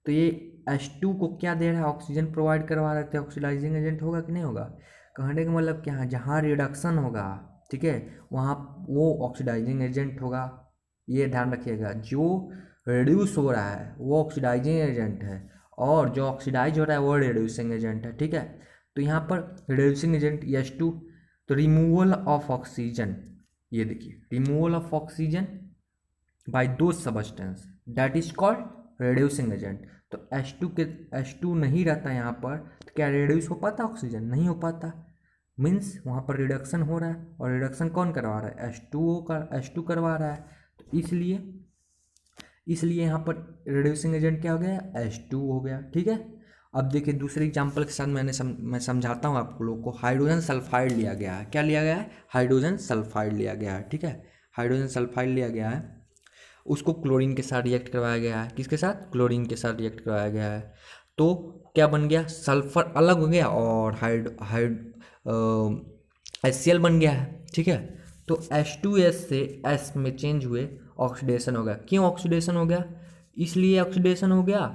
तो ये H2 को क्या दे रहा है? ऑक्सीजन प्रोवाइड करवा रहे थे, ऑक्सीडाइजिंग एजेंट होगा कि नहीं होगा? कहने का मतलब क्या है? जहाँ रिडक्शन होगा, ठीक है, वहाँ वो ऑक्सीडाइजिंग एजेंट होगा। ये ध्यान रखिएगा, जो रिड्यूस हो रहा है वो ऑक्सीडाइजिंग एजेंट है, और जो ऑक्सीडाइज हो रहा है वो रिड्यूसिंग एजेंट है, ठीक है। तो यहाँ पर रिड्यूसिंग एजेंट H2, तो रिमूवल ऑफ ऑक्सीजन, ये देखिए रिमूवल ऑफ ऑक्सीजन बाय दो substance that is called reducing agent. तो H2 नहीं रहता यहाँ पर, तो क्या रिड्यूस हो पाता ऑक्सीजन? नहीं हो पाता, मीन्स वहाँ पर रिडक्शन हो रहा है, और रिडक्शन कौन करवा रहा है? H2 करवा रहा है। तो इसलिए यहाँ पर रिड्यूसिंग एजेंट क्या हो गया? H2 हो गया, ठीक है। अब देखिए दूसरे एग्जाम्पल के साथ मैं समझाता हूँ आप लोग को। हाइड्रोजन सल्फाइड लिया गया है, क्या लिया गया है? हाइड्रोजन सल्फाइड लिया गया है, ठीक है। हाइड्रोजन सल्फाइड लिया गया है, उसको क्लोरीन के साथ रिएक्ट करवाया गया है। किसके साथ? क्लोरीन के साथ रिएक्ट करवाया गया है। तो क्या बन गया? सल्फर अलग हो गया और HCl बन गया है, ठीक है। तो H2S से S में चेंज हुए, ऑक्सीडेशन हो गया। क्यों ऑक्सीडेशन हो गया? इसलिए ऑक्सीडेशन हो गया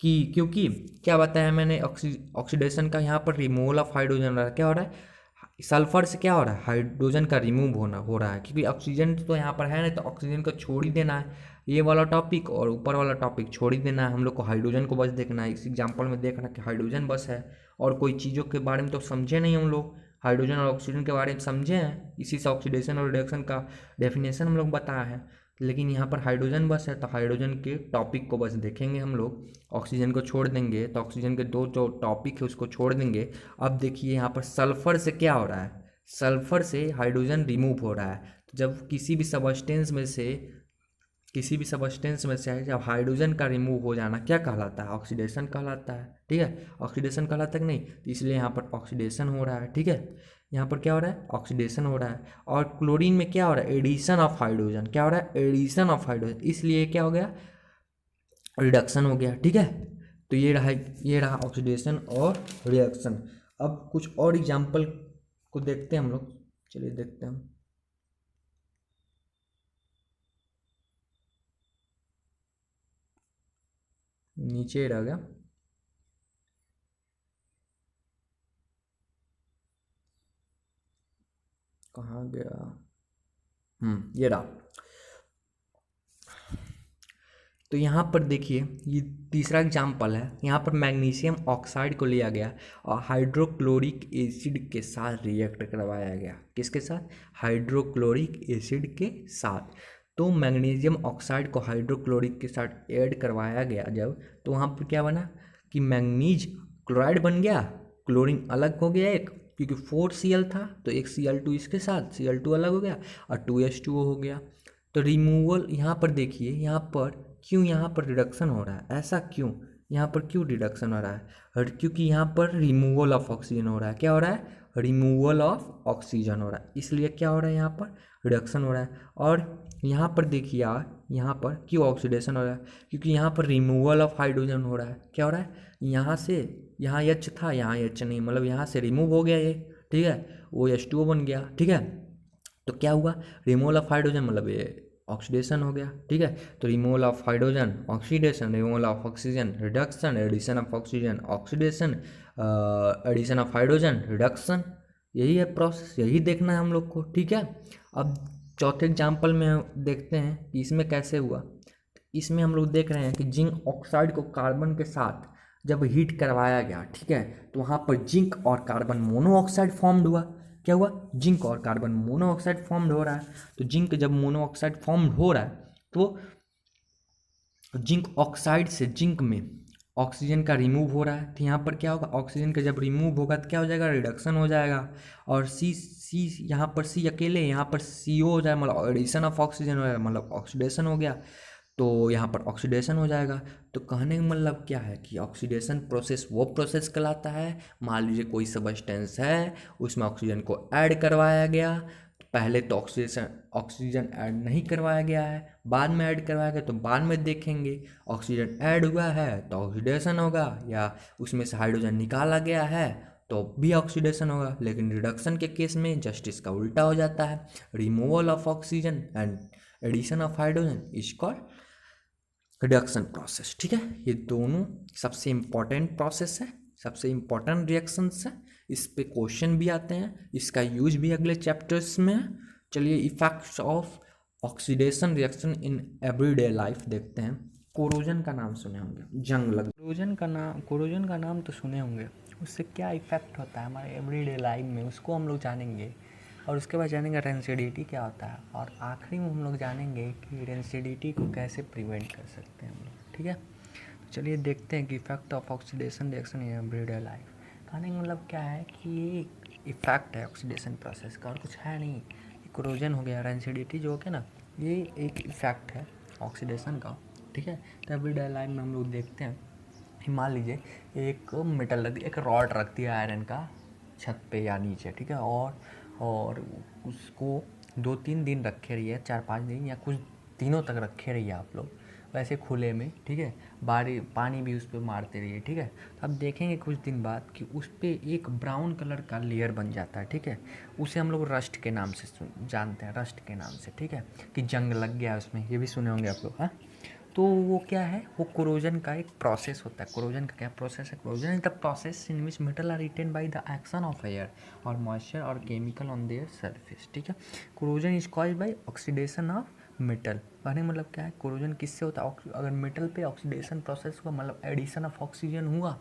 कि क्योंकि क्या बताया मैंने, ऑक्सीडेशन का यहाँ पर रिमूवल ऑफ हाइड्रोजन हो रहा है। क्या हो रहा है? सल्फर से क्या हो रहा है? हाइड्रोजन का रिमूव हो रहा है, क्योंकि ऑक्सीजन तो यहाँ पर है नहीं, तो ऑक्सीजन को छोड़ ही देना है, ये वाला टॉपिक और ऊपर वाला टॉपिक छोड़ ही देना है। हम लोग को हाइड्रोजन को बस देखना है। इस एग्जाम्पल में देखना कि हाइड्रोजन बस है, और कोई चीज़ों के बारे में तो समझे नहीं हम लोग। हाइड्रोजन और ऑक्सीजन के बारे में समझे हैं, इसी से ऑक्सीडेशन और रिडक्शन का डेफिनेशन हम लोग बताया है। लेकिन यहाँ पर हाइड्रोजन बस है, तो हाइड्रोजन के टॉपिक को बस देखेंगे हम लोग, ऑक्सीजन को छोड़ देंगे। तो ऑक्सीजन के दो जो टॉपिक है उसको छोड़ देंगे। अब देखिए यहाँ पर सल्फर से क्या हो रहा है? सल्फर से हाइड्रोजन रिमूव हो रहा है। तो जब किसी भी सबस्टेंस में से जब हाइड्रोजन का रिमूव हो जाना क्या कहलाता है? ऑक्सीडेशन कहलाता है, ठीक है। ऑक्सीडेशन कहलाता है कि नहीं? तो इसलिए यहाँ पर ऑक्सीडेशन हो रहा है, ठीक है। यहाँ पर क्या हो रहा है? ऑक्सीडेशन हो रहा है। और क्लोरीन में क्या हो रहा है? Addition of hydrogen. क्या हो रहा है? एडिशन ऑफ हाइड्रोजन, इसलिए क्या हो गया? रिडक्शन हो गया, ठीक है। तो ये रहा ऑक्सीडेशन और रिएक्शन। अब कुछ और एग्जाम्पल को देखते हैं हम लोग, चलिए देखते हैं। नीचे रह गया, कहाँ गया? ये रहा। तो यहाँ पर देखिए ये तीसरा एग्जाम्पल है। यहाँ पर मैग्नीशियम ऑक्साइड को लिया गया और हाइड्रोक्लोरिक एसिड के साथ रिएक्ट करवाया गया। किसके साथ? हाइड्रोक्लोरिक एसिड के साथ। तो मैग्नीशियम ऑक्साइड को हाइड्रोक्लोरिक के साथ ऐड करवाया गया जब, तो वहाँ पर क्या बना कि मैग्नीज क्लोराइड बन गया, क्लोरीन अलग हो गया एक, क्योंकि 4Cl था तो एक Cl2 इसके साथ, Cl2 अलग हो गया और 2H2O हो गया। तो रिमूवल यहाँ पर देखिए, यहाँ पर क्यों यहाँ पर रिडक्शन हो रहा है? ऐसा क्यों? यहाँ पर क्यों रिडक्शन हो रहा है? क्योंकि यहाँ पर रिमूवल ऑफ ऑक्सीजन हो रहा है। क्या हो रहा है? रिमूवल ऑफ ऑक्सीजन हो रहा है, इसलिए क्या हो रहा है? यहाँ पर रिडक्शन हो रहा है। और यहाँ पर देखिए यार, यहाँ पर क्यों ऑक्सीडेशन हो रहा है? क्योंकि यहाँ पर रिमूवल ऑफ हाइड्रोजन हो रहा है। क्या हो रहा है? यहाँ से यहाँ एच था, यहाँ एच नहीं, मतलब यहाँ से रिमूव हो गया ये, ठीक है, वो H2O बन गया, ठीक है। तो क्या हुआ, रिमूवल ऑफ हाइड्रोजन मतलब ये ऑक्सीडेशन हो गया, ठीक है। तो removal of hydrogen oxidation, removal of oxygen reduction, addition of oxygen oxidation, addition of hydrogen reduction, यही है प्रोसेस, यही देखना है हम लोग को, ठीक है। अब चौथे एग्जाम्पल में हम देखते हैं कि इसमें कैसे हुआ। इसमें हम लोग देख रहे हैं कि जिंक ऑक्साइड को कार्बन के साथ जब हीट करवाया गया, ठीक है, तो वहाँ पर जिंक और कार्बन मोनोऑक्साइड फॉर्म्ड हुआ। क्या हुआ, जिंक और कार्बन मोनोऑक्साइड फॉर्म्ड हो रहा है। तो जिंक जब मोनोऑक्साइड फॉर्म्ड हो रहा है तो जिंक ऑक्साइड से जिंक में ऑक्सीजन का रिमूव हो रहा है। तो यहाँ पर क्या होगा, ऑक्सीजन का जब रिमूव होगा तो क्या हो जाएगा, रिडक्शन हो जाएगा। और सी सी यहाँ पर सी अकेले, यहाँ पर CO हो जाएगा, मतलब एडिशन ऑफ ऑक्सीजन हो जाएगा, मतलब ऑक्सीडेशन हो गया। तो यहाँ पर ऑक्सीडेशन हो जाएगा। तो कहने का मतलब क्या है कि ऑक्सीडेशन प्रोसेस वो प्रोसेस कहलाता है, मान लीजिए कोई सब्सटेंस है, उसमें ऑक्सीजन को ऐड करवाया गया, पहले तो ऑक्सीजन ऐड नहीं करवाया गया है, बाद में ऐड करवाया गया, तो बाद में देखेंगे। ऑक्सीजन ऐड हुआ है तो ऑक्सीडेशन होगा, या उसमें से हाइड्रोजन निकाला गया है तो भी ऑक्सीडेशन होगा। लेकिन रिडक्शन के केस में जस्ट इसका उल्टा हो जाता है, removal of oxygen and addition of hydrogen is called reduction process, ठीक है। ये दोनों सबसे इम्पॉर्टेंट प्रोसेस है, सबसे इम्पॉर्टेंट रिएक्शंस है, इस पे क्वेश्चन भी आते हैं, इसका यूज भी अगले चैप्टर्स में है। चलिए effects of oxidation reaction in everyday life देखते हैं। कोरोजन का नाम सुने होंगे, जंग लग, कोरोजन का नाम तो सुने होंगे। उससे क्या इफेक्ट होता है हमारे एवरीडे लाइफ में, उसको हम लोग जानेंगे। और उसके बाद जानेंगे रेंसिडिटी क्या होता है, और आखिरी में हम लोग जानेंगे कि रेंसिडिटी को कैसे प्रिवेंट कर सकते हैं हम लोग, ठीक है। तो चलिए देखते हैं कि effect of oxidation reaction in everyday life. कहने का मतलब क्या है कि ये इफेक्ट है ऑक्सीडेशन प्रोसेस का, और कुछ है नहीं। कोरोजन हो गया, रेंसिडिटी जो हो गया ना, ये एक इफेक्ट है ऑक्सीडेशन का, ठीक है। तो एवरीडे लाइफ में हम लोग देखते हैं, मान लीजिए एक मेटल रख दिया, एक रॉड रख दिया आयरन का छत पे या नीचे, ठीक है, और उसको 2-3 दिन रखे रहिए, 4-5 दिन या कुछ दिनों तक रखे रहिए आप लोग वैसे खुले में, ठीक है। पानी भी उस पर मारते रहिए, ठीक है। तो अब देखेंगे कुछ दिन बाद कि उस पर एक ब्राउन कलर का लेयर बन जाता है, ठीक है। उसे हम लोग रस्ट के नाम से जानते हैं, रस्ट के नाम से, ठीक है, कि जंग लग गया उसमें, ये भी सुने होंगे आप लोग, हाँ। तो वो क्या है, वो कोरोजन का एक प्रोसेस होता है। कोरोजन का क्या प्रोसेस है, corrosion is the process in which metal are eaten by the action of air और मॉइस्चर और केमिकल ऑन देयर सरफेस, ठीक है। Corrosion is caused by oxidation of metal. कहने मतलब क्या है, कोरोजन किससे होता है, अगर मेटल पे ऑक्सीडेशन प्रोसेस हुआ, मतलब एडिशन ऑफ ऑक्सीजन हुआ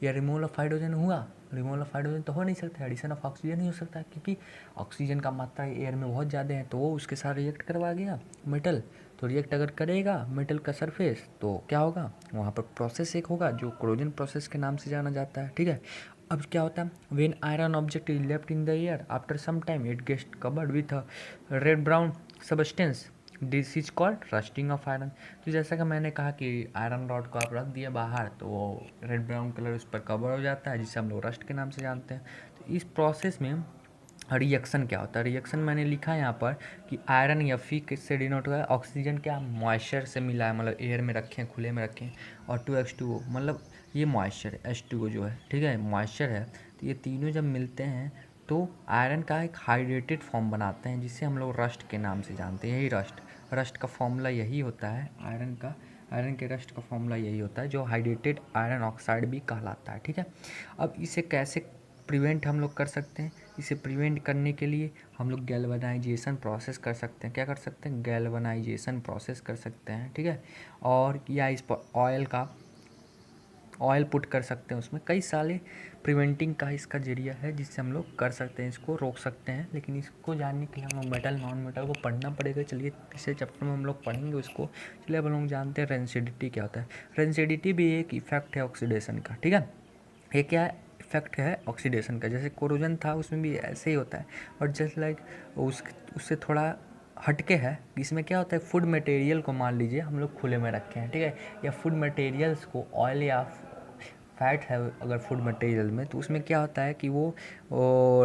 या रिमूवल ऑफ हाइड्रोजन हुआ। रिमूवल ऑफ हाइड्रोजन तो हो नहीं सकता, एडिशन ऑफ ऑक्सीजन ही हो सकता है, क्योंकि ऑक्सीजन का मात्रा एयर में बहुत ज़्यादा है, तो वो उसके साथ रिएक्ट करवा गया मेटल। तो रिएक्ट अगर करेगा मेटल का सरफेस तो क्या होगा, वहाँ पर प्रोसेस एक होगा जो कोरोजन प्रोसेस के नाम से जाना जाता है, ठीक है। अब क्या होता है, when iron object is left in the air after some time it gets covered with a red brown substance, this is called rusting of iron. तो जैसा कि मैंने कहा कि आयरन रॉड को आप रख दिए बाहर तो वो रेड ब्राउन कलर उस पर कवर हो जाता है, जिसे हम लोग रस्ट के नाम से जानते हैं। तो इस प्रोसेस में रिएक्शन क्या होता है, रिएक्शन मैंने लिखा है यहाँ पर कि आयरन या फी से डिनोट हुआ है, ऑक्सीजन क्या मॉइस्चर से मिला है, मतलब एयर में रखें, खुले में रखें, और 2H2O मतलब ये मॉइस्चर, H2O जो है, ठीक है, मॉइस्चर है। तो ये तीनों जब मिलते हैं तो आयरन का एक हाइड्रेटेड फॉर्म बनाते हैं, जिसे हम लोग रस्ट के नाम से जानते हैं। यही रस्ट का फॉर्मूला यही होता है आयरन के रस्ट का फॉर्मूला यही होता है, जो हाइड्रेटेड आयरन ऑक्साइड भी कहलाता है, ठीक है। अब इसे कैसे प्रिवेंट हम लोग कर सकते हैं, इसे प्रिवेंट करने के लिए हम लोग गैल्वेनाइजेशन प्रोसेस कर सकते हैं। क्या कर सकते हैं, गैल्वेनाइजेशन प्रोसेस कर सकते हैं, ठीक है। और या इस पर ऑयल पुट कर सकते हैं, उसमें कई सारे प्रिवेंटिंग का इसका जरिया है जिससे हम लोग कर सकते हैं, इसको रोक सकते हैं। लेकिन इसको जानने के लिए हम लोग मेटल नॉन मेटल को पढ़ना पड़ेगा। चलिए तीसरे चैप्टर में हम लोग पढ़ेंगे उसको। चलिए अब हम लोग जानते हैं रेंसिडिटी क्या होता है। रेंसिडिटी भी एक इफेक्ट है ऑक्सीडेशन का, ठीक है। ये क्या है, इफेक्ट है ऑक्सीडेशन का। जैसे कोरोजन था उसमें भी ऐसे ही होता है, बट जस्ट लाइक उससे थोड़ा हटके है। इसमें क्या होता है, फूड मटेरियल को मान लीजिए हम लोग खुले में रखे हैं, ठीक है, या फूड मटेरियल्स को ऑयल या फैट है अगर फूड मटेरियल में, तो उसमें क्या होता है कि वो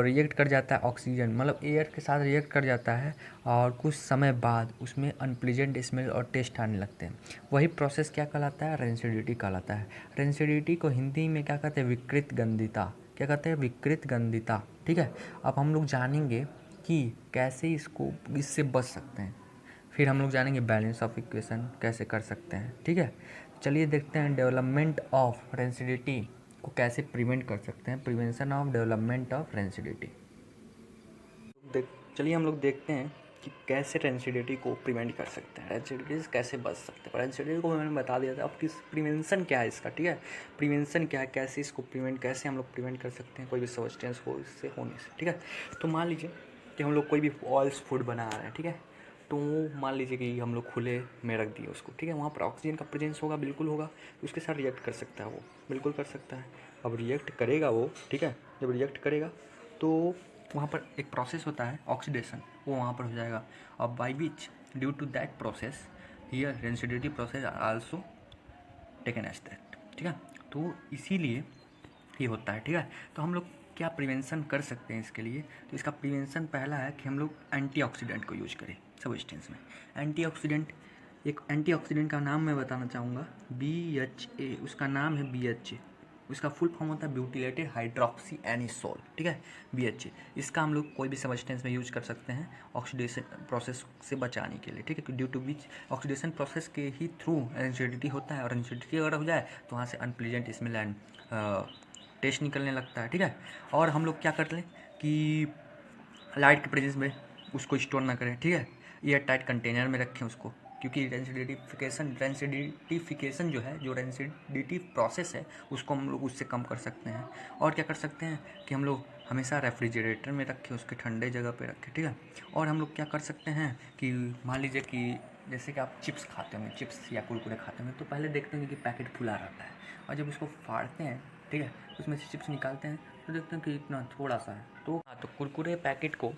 रिएक्ट कर जाता है ऑक्सीजन, मतलब एयर के साथ रिएक्ट कर जाता है, और कुछ समय बाद उसमें अनप्लीजेंट स्मेल और टेस्ट आने लगते हैं। वही प्रोसेस क्या कहलाता है? रेंसिडिटी कहलाता है। रेंसिडिटी को हिंदी में क्या कहते हैं? विकृत गंधिता। क्या कहते हैं? विकृत गंधिता। ठीक है, अब हम लोग जानेंगे कि कैसे इससे बच सकते हैं। फिर हम लोग जानेंगे बैलेंस ऑफ इक्वेशन कैसे कर सकते हैं। ठीक है, चलिए देखते हैं डेवलपमेंट ऑफ रेंसिडिटी को कैसे प्रिवेंट कर सकते हैं। Prevention of development of rancidity. चलिए हम लोग देखते हैं कि कैसे रेंसिडिटी को प्रिवेंट कर सकते हैं, रेंसिडिटी से कैसे बच सकते हैं। रेंसिडिटी को मैंने बता दिया था, अब किस प्रिवेंशन क्या है इसका। ठीक है, प्रिवेंशन क्या है, कैसे इसको कैसे हम लोग प्रिवेंट कर सकते हैं कोई भी सब्सटेंस को इससे होने से। ठीक है, तो मान लीजिए कि हम लोग कोई भी ऑयल्स फूड बना रहे हैं। ठीक है, तो मान लीजिए कि हम लोग खुले में रख दिए उसको। ठीक है, वहाँ पर ऑक्सीजन का प्रेजेंस होगा, बिल्कुल होगा, तो उसके साथ रिएक्ट कर सकता है वो, बिल्कुल कर सकता है। अब रिएक्ट करेगा वो, ठीक है, जब रिएक्ट करेगा तो वहाँ पर एक प्रोसेस होता है ऑक्सीडेशन, वो वहाँ पर हो जाएगा। अब by which due to that process here rancidity process also taken as that. ठीक है, तो इसीलिए ये होता है। ठीक है, तो हम लोग क्या प्रिवेंशन कर सकते हैं इसके लिए? तो इसका प्रिवेंशन पहला है कि हम लोग एंटीऑक्सीडेंट को यूज करें सब्सटेंस में। एंटीऑक्सीडेंट, एक एंटीऑक्सीडेंट का नाम मैं बताना चाहूँगा, BHA, उसका नाम है BHA। उसका फुल फॉर्म होता है ब्यूटिलेटेड हाइड्रोक्सी एनिसोल। ठीक है, BHA। इसका हम लोग कोई भी सब्सटेंस में यूज कर सकते हैं ऑक्सीडेशन प्रोसेस से बचाने के लिए। ठीक है, due to which oxidation process के ही थ्रू रेंसिडिटी होता है, और रेंसिडिटी अगर हो जाए तो वहाँ से अनप्लीजेंट स्मेल एंड टेस्ट निकलने लगता है। ठीक है, और हम लोग क्या कर लें कि लाइट के प्रेजेंस में उसको स्टोर ना करें। ठीक है, एयर टाइट कंटेनर में रखें उसको, क्योंकि रेंसिडिटिफिकेशन जो है, जो रेंसिडिटी प्रोसेस है, उसको हम लोग उससे कम कर सकते हैं। और क्या कर सकते हैं कि हम लोग हमेशा रेफ्रिजरेटर में रखें, उसके ठंडे जगह पे रखें। ठीक है, और हम लोग क्या कर सकते हैं कि मान लीजिए कि जैसे कि आप चिप्स खाते होंगे, चिप्स या कुरकुरे खाते होंगे, तो पहले देखते हैं कि पैकेट खुला रहता है, और जब उसको फाड़ते हैं, ठीक है, उसमें से चिप्स निकालते हैं तो देखते हैं कि इतना थोड़ा सा है। तो हाँ, तो कुरकुरे पैकेट को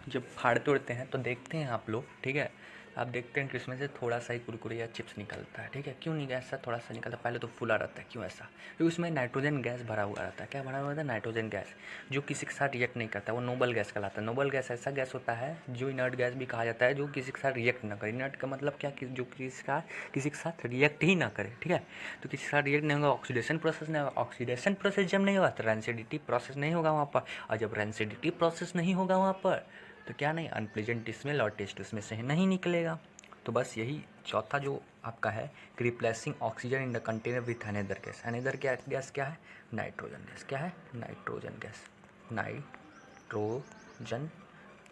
जब फाड़ते उड़ते हैं तो देखते हैं आप लोग, ठीक है, आप देखते हैं कि उसमें से थोड़ा सा ही कुरकुरे या चिप्स निकलता है। ठीक है, क्यों नहीं ऐसा थोड़ा सा निकलता है? पहले तो फुला रहता है, क्यों ऐसा? क्योंकि उसमें नाइट्रोजन गैस भरा हुआ रहता है। क्या भरा हुआ रहता है? नाइट्रोजन गैस, जो किसी के साथ रिएक्ट नहीं करता, वो नोबल गैस कहलाता है। नोबल गैस ऐसा गैस होता है जो इनर्ट गैस भी कहा जाता है, जो किसी के साथ रिएक्ट ना करे। इनर्ट का मतलब क्या? जो किसी के साथ रिएक्ट ही ना करे। ठीक है, तो किसी के साथ रिएक्ट नहीं होगा, ऑक्सीडेशन प्रोसेस नहीं होगा। ऑक्सीडेशन प्रोसेस जब नहीं होगा तो रेंसिडिटी प्रोसेस नहीं होगा वहाँ पर, और जब रेंसिडिटी प्रोसेस नहीं होगा वहाँ पर तो क्या नहीं, अनप्लीजेंट स्मेल और टेस्ट उसमें से नहीं निकलेगा। तो बस यही चौथा जो आपका है कि replacing oxygen in the container with another gas. Another gas क्या है? Nitrogen gas. क्या है? Nitrogen gas, nitrogen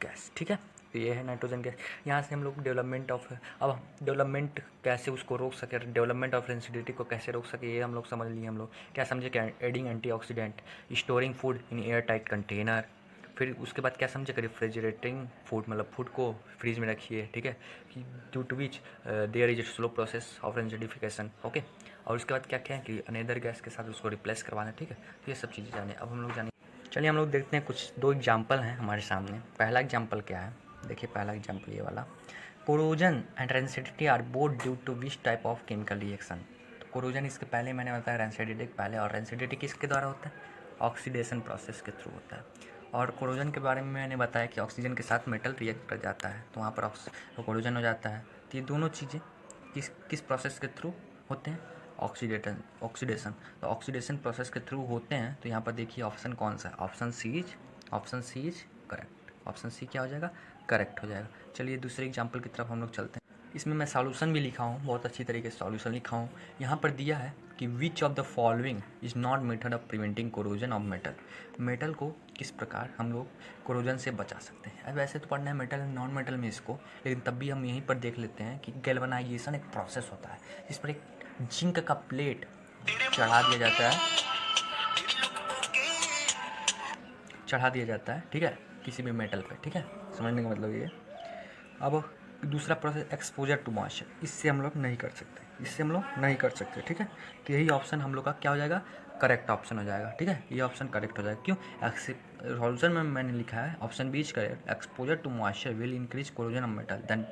gas. ठीक है, तो ये है नाइट्रोजन गैस। यहाँ से हम लोग अब डेवलपमेंट कैसे उसको रोक सके, डेवलपमेंट ऑफ रेंसिडिटी को कैसे रोक सके, ये हम लोग समझ लिए। हम लोग क्या समझे? क्या adding antioxidant, storing food in air tight container. फिर उसके बाद क्या समझे? कि रेफ्रिजरेटिंग फूड, मतलब फूड को फ्रीज में रखिए। ठीक है, कि due to which there is a slow process of rancidification. Okay, और उसके बाद क्या क्या है कि अनदर गैस के साथ उसको रिप्लेस करवाना। ठीक है, तो ये सब चीज़ें जाने। अब हम लोग जाने, चलिए हम लोग देखते हैं कुछ दो एग्जाम्पल हैं हमारे सामने। पहला एग्जाम्पल क्या है? देखिए पहला एग्जाम्पल ये वाला, corrosion and rancidity are both due to which type of chemical reaction. तो कोरोजन इसके पहले मैंने बताया, रेंसिडिटी पहले, और रेंसिडिटी किसके द्वारा होता है? ऑक्सीडेशन प्रोसेस के थ्रू होता है। और कोरोजन के बारे में मैंने बताया कि ऑक्सीजन के साथ मेटल रिएक्ट कर जाता है तो वहाँ पर कोरोजन हो जाता है। तो ये दोनों चीज़ें किस किस प्रोसेस के थ्रू होते हैं? ऑक्सीडेशन। तो ऑक्सीडेशन प्रोसेस के थ्रू होते हैं। तो यहाँ पर देखिए ऑप्शन कौन सा है? Option C is correct. Option C क्या हो जाएगा? करेक्ट हो जाएगा। चलिए दूसरे एग्जाम्पल की तरफ हम लोग चलते हैं। इसमें मैं सॉल्यूशन भी लिखा हूँ, बहुत अच्छी तरीके से सॉल्यूशन लिखा हूँ। यहाँ पर दिया है कि which of the following is not method of preventing corrosion of metal. Metal को किस प्रकार हम लोग कोरोजन से बचा सकते हैं। अब वैसे तो पढ़ना है मेटल नॉन मेटल में इसको, लेकिन तब भी हम यहीं पर देख लेते हैं कि गैल्वेनाइजेशन एक प्रोसेस होता है जिस पर एक जिंक का प्लेट चढ़ा दिया जाता है, ठीक है, किसी भी मेटल पे। ठीक है, समझने का मतलब ये। अब दूसरा प्रोसेस एक्सपोजर टू मॉइस्चर, इससे हम लोग नहीं कर सकते। ठीक है, तो यही ऑप्शन हम लोग का क्या हो जाएगा? करेक्ट ऑप्शन हो जाएगा। ठीक है, ये ऑप्शन करेक्ट हो जाएगा। क्यों? सॉल्यूशन में मैंने लिखा है option B is correct, exposure to moisture will increase corrosion of metal, then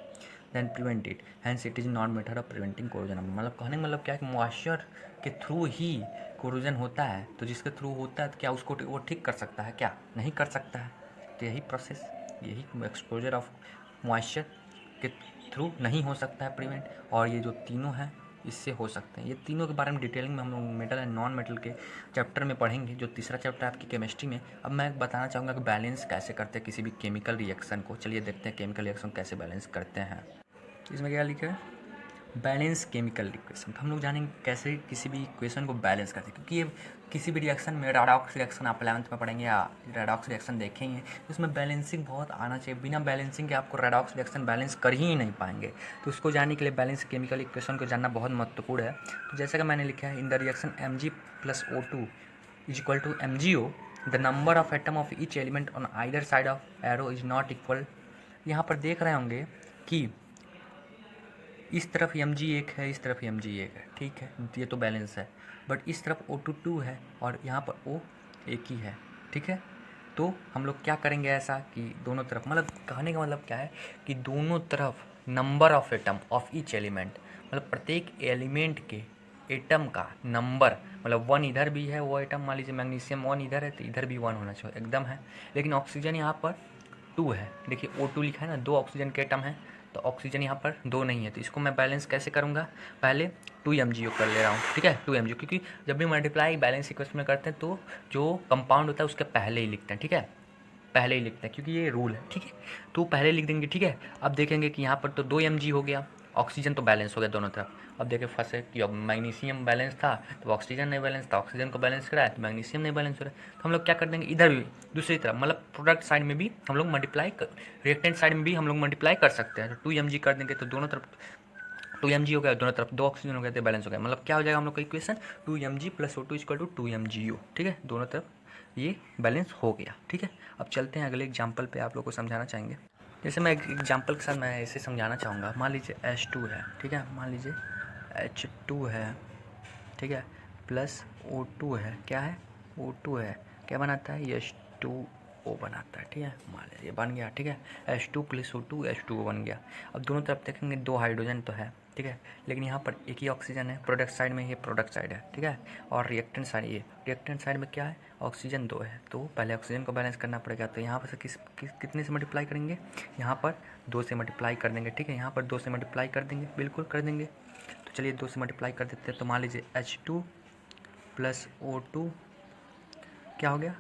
then prevent it, hence it is not method of preventing corrosion. मतलब कहने का मतलब क्या है कि मॉइस्चर के थ्रू ही कोरोजन होता है, तो जिसके थ्रू होता है तो क्या उसको वो ठीक कर सकता है? क्या नहीं कर सकता है। तो यही प्रोसेस, यही एक्सपोजर ऑफ मॉइस्चर के थ्रू नहीं हो सकता है प्रिवेंट, और ये जो तीनों हैं इससे हो सकते हैं। ये तीनों के बारे में डिटेलिंग में हम लोग मेटल एंड नॉन मेटल के चैप्टर में पढ़ेंगे, जो तीसरा चैप्टर है आपकी केमिस्ट्री में। अब मैं बताना चाहूँगा कि बैलेंस कैसे करते हैं किसी भी केमिकल रिएक्शन को। चलिए देखते हैं केमिकल रिएक्शन कैसे बैलेंस करते हैं। इसमें क्या लिखा है? Balance chemical equation. हम लोग जानेंगे कैसे किसी भी इक्वेशन को बैलेंस करते हैं, क्योंकि ये किसी भी रिएक्शन में रेडॉक्स रिएक्शन आप 11th में पढ़ेंगे या रेडॉक्स रिएक्शन देखेंगे, तो उसमें बैलेंसिंग बहुत आना चाहिए। बिना बैलेंसिंग के आपको रेडॉक्स रिएक्शन बैलेंस कर ही नहीं पाएंगे। तो उसको जानने के लिए बैलेंस केमिकल इक्वेशन को जानना बहुत महत्वपूर्ण है। तो जैसा कि मैंने लिखा है, in the reaction Mg + O2 is equal to MgO, the number of atom of each element on either side of arrow is not equal. यहाँ पर देख रहे होंगे कि इस तरफ Mg एक है, इस तरफ Mg एक है, ठीक है, ये तो बैलेंस है। बट इस तरफ O2 2 है और यहाँ पर O एक ही है, ठीक है। तो हम लोग क्या करेंगे ऐसा कि दोनों तरफ, मतलब कहने का मतलब क्या है कि दोनों तरफ number of atom of each element, मतलब प्रत्येक एलिमेंट के एटम का नंबर, मतलब 1 इधर भी है वो एटम, मान लीजिए मैग्नीशियम 1 इधर है तो इधर भी 1 होना चाहिए, एकदम है। लेकिन ऑक्सीजन यहाँ पर 2 है, देखिए O2 लिखा है ना, 2 ऑक्सीजन के एटम है, तो ऑक्सीजन यहाँ पर 2 नहीं है। तो इसको मैं बैलेंस कैसे करूँगा? पहले 2 MgO कर ले रहा हूँ, ठीक है, 2 MgO, क्योंकि जब भी मल्टीप्लाई बैलेंस इक्वेशन में करते हैं तो जो कंपाउंड होता है उसके पहले ही लिखते हैं, ठीक है, पहले ही लिखते हैं, क्योंकि ये रूल है, ठीक है। तो पहले लिख देंगे, ठीक है। अब देखेंगे कि यहाँ पर तो 2 Mg हो गया, ऑक्सीजन तो बैलेंस हो गया दोनों तरफ। अब देखें फंसे कि अब मैग्नीशियम बैलेंस था तो ऑक्सीजन नहीं बैलेंस था, ऑक्सीजन को बैलेंस कराया तो मैग्नीशियम नहीं बैलेंस हो रहा है। तो हम लोग क्या कर देंगे, इधर भी दूसरी तरफ, मतलब प्रोडक्ट साइड में भी हम लोग मल्टीप्लाई, रिएक्टेंट साइड में भी हम लोग मल्टीप्लाई कर सकते हैं। तो 2 Mg कर देंगे तो दोनों तरफ 2 Mg हो गया, दोनों तरफ 2 ऑक्सीजन हो गया तो बैलेंस हो गया। मतलब क्या हो जाएगा हम लोग का इक्वेशन, 2 Mg + O2 = 2 MgO, ठीक है, दोनों तरफ ये बैलेंस हो गया, ठीक है। अब चलते हैं अगले एग्जाम्पल पे, आप लोग को समझाना चाहेंगे। जैसे मैं एक एग्जाम्पल के साथ मैं ऐसे समझाना चाहूँगा। मान लीजिए H2 है, ठीक है, मान लीजिए H2 है, ठीक है, प्लस O2 है, क्या है, O2 है, क्या बनाता है, H2O बनाता है, ठीक है, मान लीजिए बन गया, ठीक है, H2 + O2 H2O बन गया। अब दोनों तरफ देखेंगे 2 हाइड्रोजन तो है, ठीक है, लेकिन यहाँ पर एक ही ऑक्सीजन है। प्रोडक्ट साइड में ये प्रोडक्ट साइड है, ठीक है, और रिएक्टेंट साइड, ये रिएक्टेंट साइड में क्या है, ऑक्सीजन 2 है। तो पहले ऑक्सीजन को बैलेंस करना पड़ेगा। तो यहाँ पर से कितने से मल्टीप्लाई करेंगे, यहाँ पर 2 से मल्टीप्लाई कर देंगे, ठीक है, यहाँ पर 2 से मल्टीप्लाई कर देंगे, बिल्कुल कर देंगे। तो चलिए 2 से मल्टीप्लाई कर देते हैं। तो मान लीजिए H2 + O2 क्या हो गया,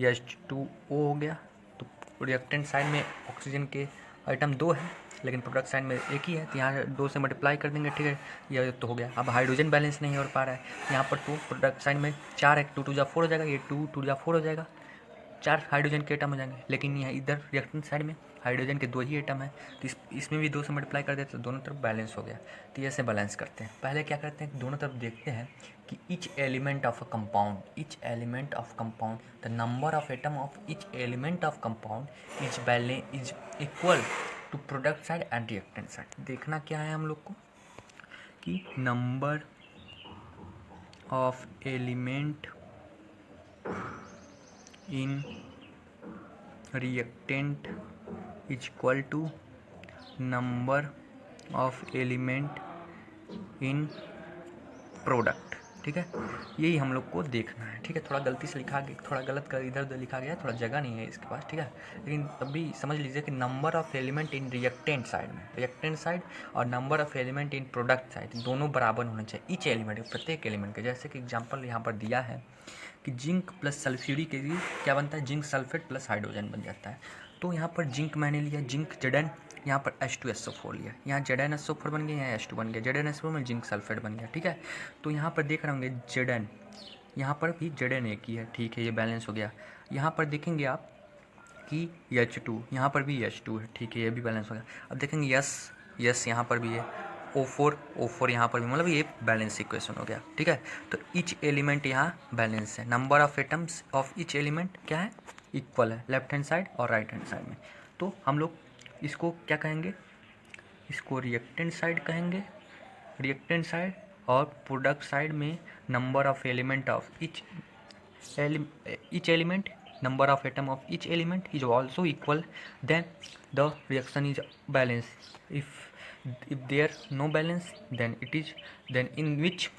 H2O हो गया। तो रिएक्टेंट साइड में ऑक्सीजन के आइटम 2 है, लेकिन प्रोडक्ट साइड में एक ही है, तो यहाँ 2 से मल्टीप्लाई कर देंगे, ठीक है, ये तो हो गया। अब हाइड्रोजन बैलेंस नहीं हो पा रहा है, यहाँ पर 2, प्रोडक्ट साइड में 4 है, 2 × 4 हो जाएगा, ये 2 × 4 हो जाएगा, 4 हाइड्रोजन के एटम हो जाएंगे। लेकिन यहाँ इधर रिएक्टेंट साइड में हाइड्रोजन के 2 ही एटम है, तो इसमें भी 2 से मल्टीप्लाई कर देते तो दोनों तरफ बैलेंस हो गया। तो ऐसे बैलेंस करते हैं। पहले क्या करते हैं, दोनों तरफ देखते हैं कि each element of a compound, each element of compound, the number of atom of each element of compound is equal to product side and reactant side. देखना क्या है हम लोग को कि number of element in reactant is equal to number of element in product, ठीक है, यही हम लोग को देखना है, ठीक है। थोड़ा गलती से लिखा गया, थोड़ा गलत कर इधर उधर लिखा गया, थोड़ा जगह नहीं है इसके पास, ठीक है, लेकिन तब भी समझ लीजिए कि number of element in reactant side में, रिएक्टेंट साइड और number of element in product side दोनों बराबर होने चाहिए, ईच एलिमेंट, प्रत्येक एलिमेंट के। जैसे कि एग्जाम्पल यहाँ पर दिया है कि जिंक + सल्फ्यूरिक एसिड क्या बनता है, जिंक सल्फेट + हाइड्रोजन बन जाता है। तो यहाँ पर जिंक मैंने लिया, जिंक Zn, यहाँ पर H2SO4 लिया, यहाँ ZnSO4 बन गया, यहाँ H2 बन गया, ZnSO4 में जिंक सल्फेट बन गया, ठीक है। तो यहाँ पर देख रहे होंगे Zn, यहाँ पर भी Zn एक ही है, ठीक है, ये बैलेंस हो गया। यहाँ पर देखेंगे आप कि H2, यहाँ पर भी H2 है, ठीक है, ये भी बैलेंस हो गया। अब देखेंगे यस यहाँ पर भी है, O4 यहाँ पर भी, मतलब ये बैलेंस इक्वेशन हो गया, ठीक है। तो ईच एलिमेंट यहाँ बैलेंस है, number of atoms of each element क्या है, इक्वल है, लेफ्ट हैंड साइड और राइट हैंड साइड में। तो हम लोग इसको क्या कहेंगे, इसको रिएक्टेंट साइड कहेंगे, रिएक्टेंट साइड, और प्रोडक्ट साइड में number of element of each element number of atom of each element is also equal, then the reaction is balanced. If there no balance, then it is, then in which,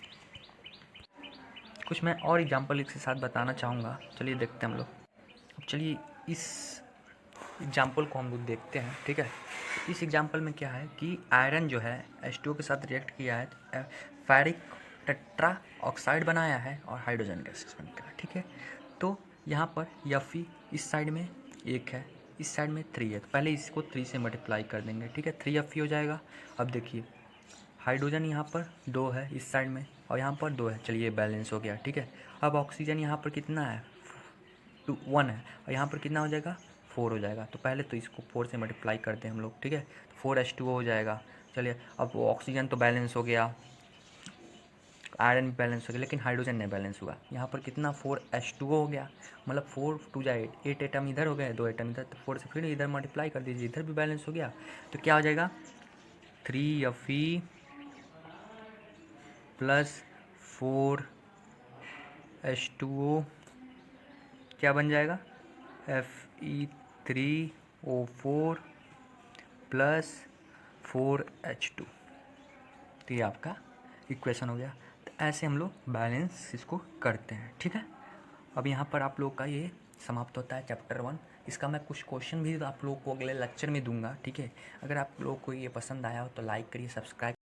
कुछ मैं और एग्जांपल इसके साथ बताना चाहूँगा। चलिए देखते हैं हम लोग। अब चलिए इस एग्जांपल को हम लोग देखते हैं, ठीक है। इस एग्जांपल में क्या है कि आयरन जो है H2O के साथ रिएक्ट किया है, फेरिक टेट्रा ऑक्साइड बनाया है और हाइड्रोजन गैसेस बन गया, ठीक है। तो यहाँ पर Fe इस साइड में 1 है, इस साइड में 3 है, तो पहले इसको 3 से मल्टीप्लाई कर देंगे, ठीक है। 3Fe हो जाएगा। अब देखिए हाइड्रोजन यहाँ पर 2 है इस साइड में और यहाँ पर 2 है, चलिए बैलेंस हो गया, ठीक है। अब ऑक्सीजन यहाँ पर कितना है, 1 है और यहाँ पर कितना हो जाएगा, 4 हो जाएगा। तो पहले तो इसको 4 से मल्टीप्लाई करते हैं हम लोग, ठीक है। 4H2O हो जाएगा। चलिए अब ऑक्सीजन तो बैलेंस हो गया, आयरन भी बैलेंस हो गया, लेकिन हाइड्रोजन नहीं बैलेंस हुआ। यहाँ पर कितना 4H2O हो गया, मतलब 4 2 जा 8 एटम इधर हो गए, 2 एटम इधर, तो 4 से फिर इधर मल्टीप्लाई कर दीजिए, इधर भी बैलेंस हो गया। तो क्या हो जाएगा 3Fe प्लस 4H2O क्या बन जाएगा, Fe3O4 प्लस 4H2। तो ये आपका इक्वेशन हो गया। तो ऐसे हम लोग बैलेंस इसको करते हैं, ठीक है। अब यहाँ पर आप लोग का ये समाप्त होता है चैप्टर 1। इसका मैं कुछ क्वेश्चन भी आप लोग को अगले लेक्चर में दूंगा, ठीक है। अगर आप लोग को ये पसंद आया हो तो लाइक करिए, सब्सक्राइब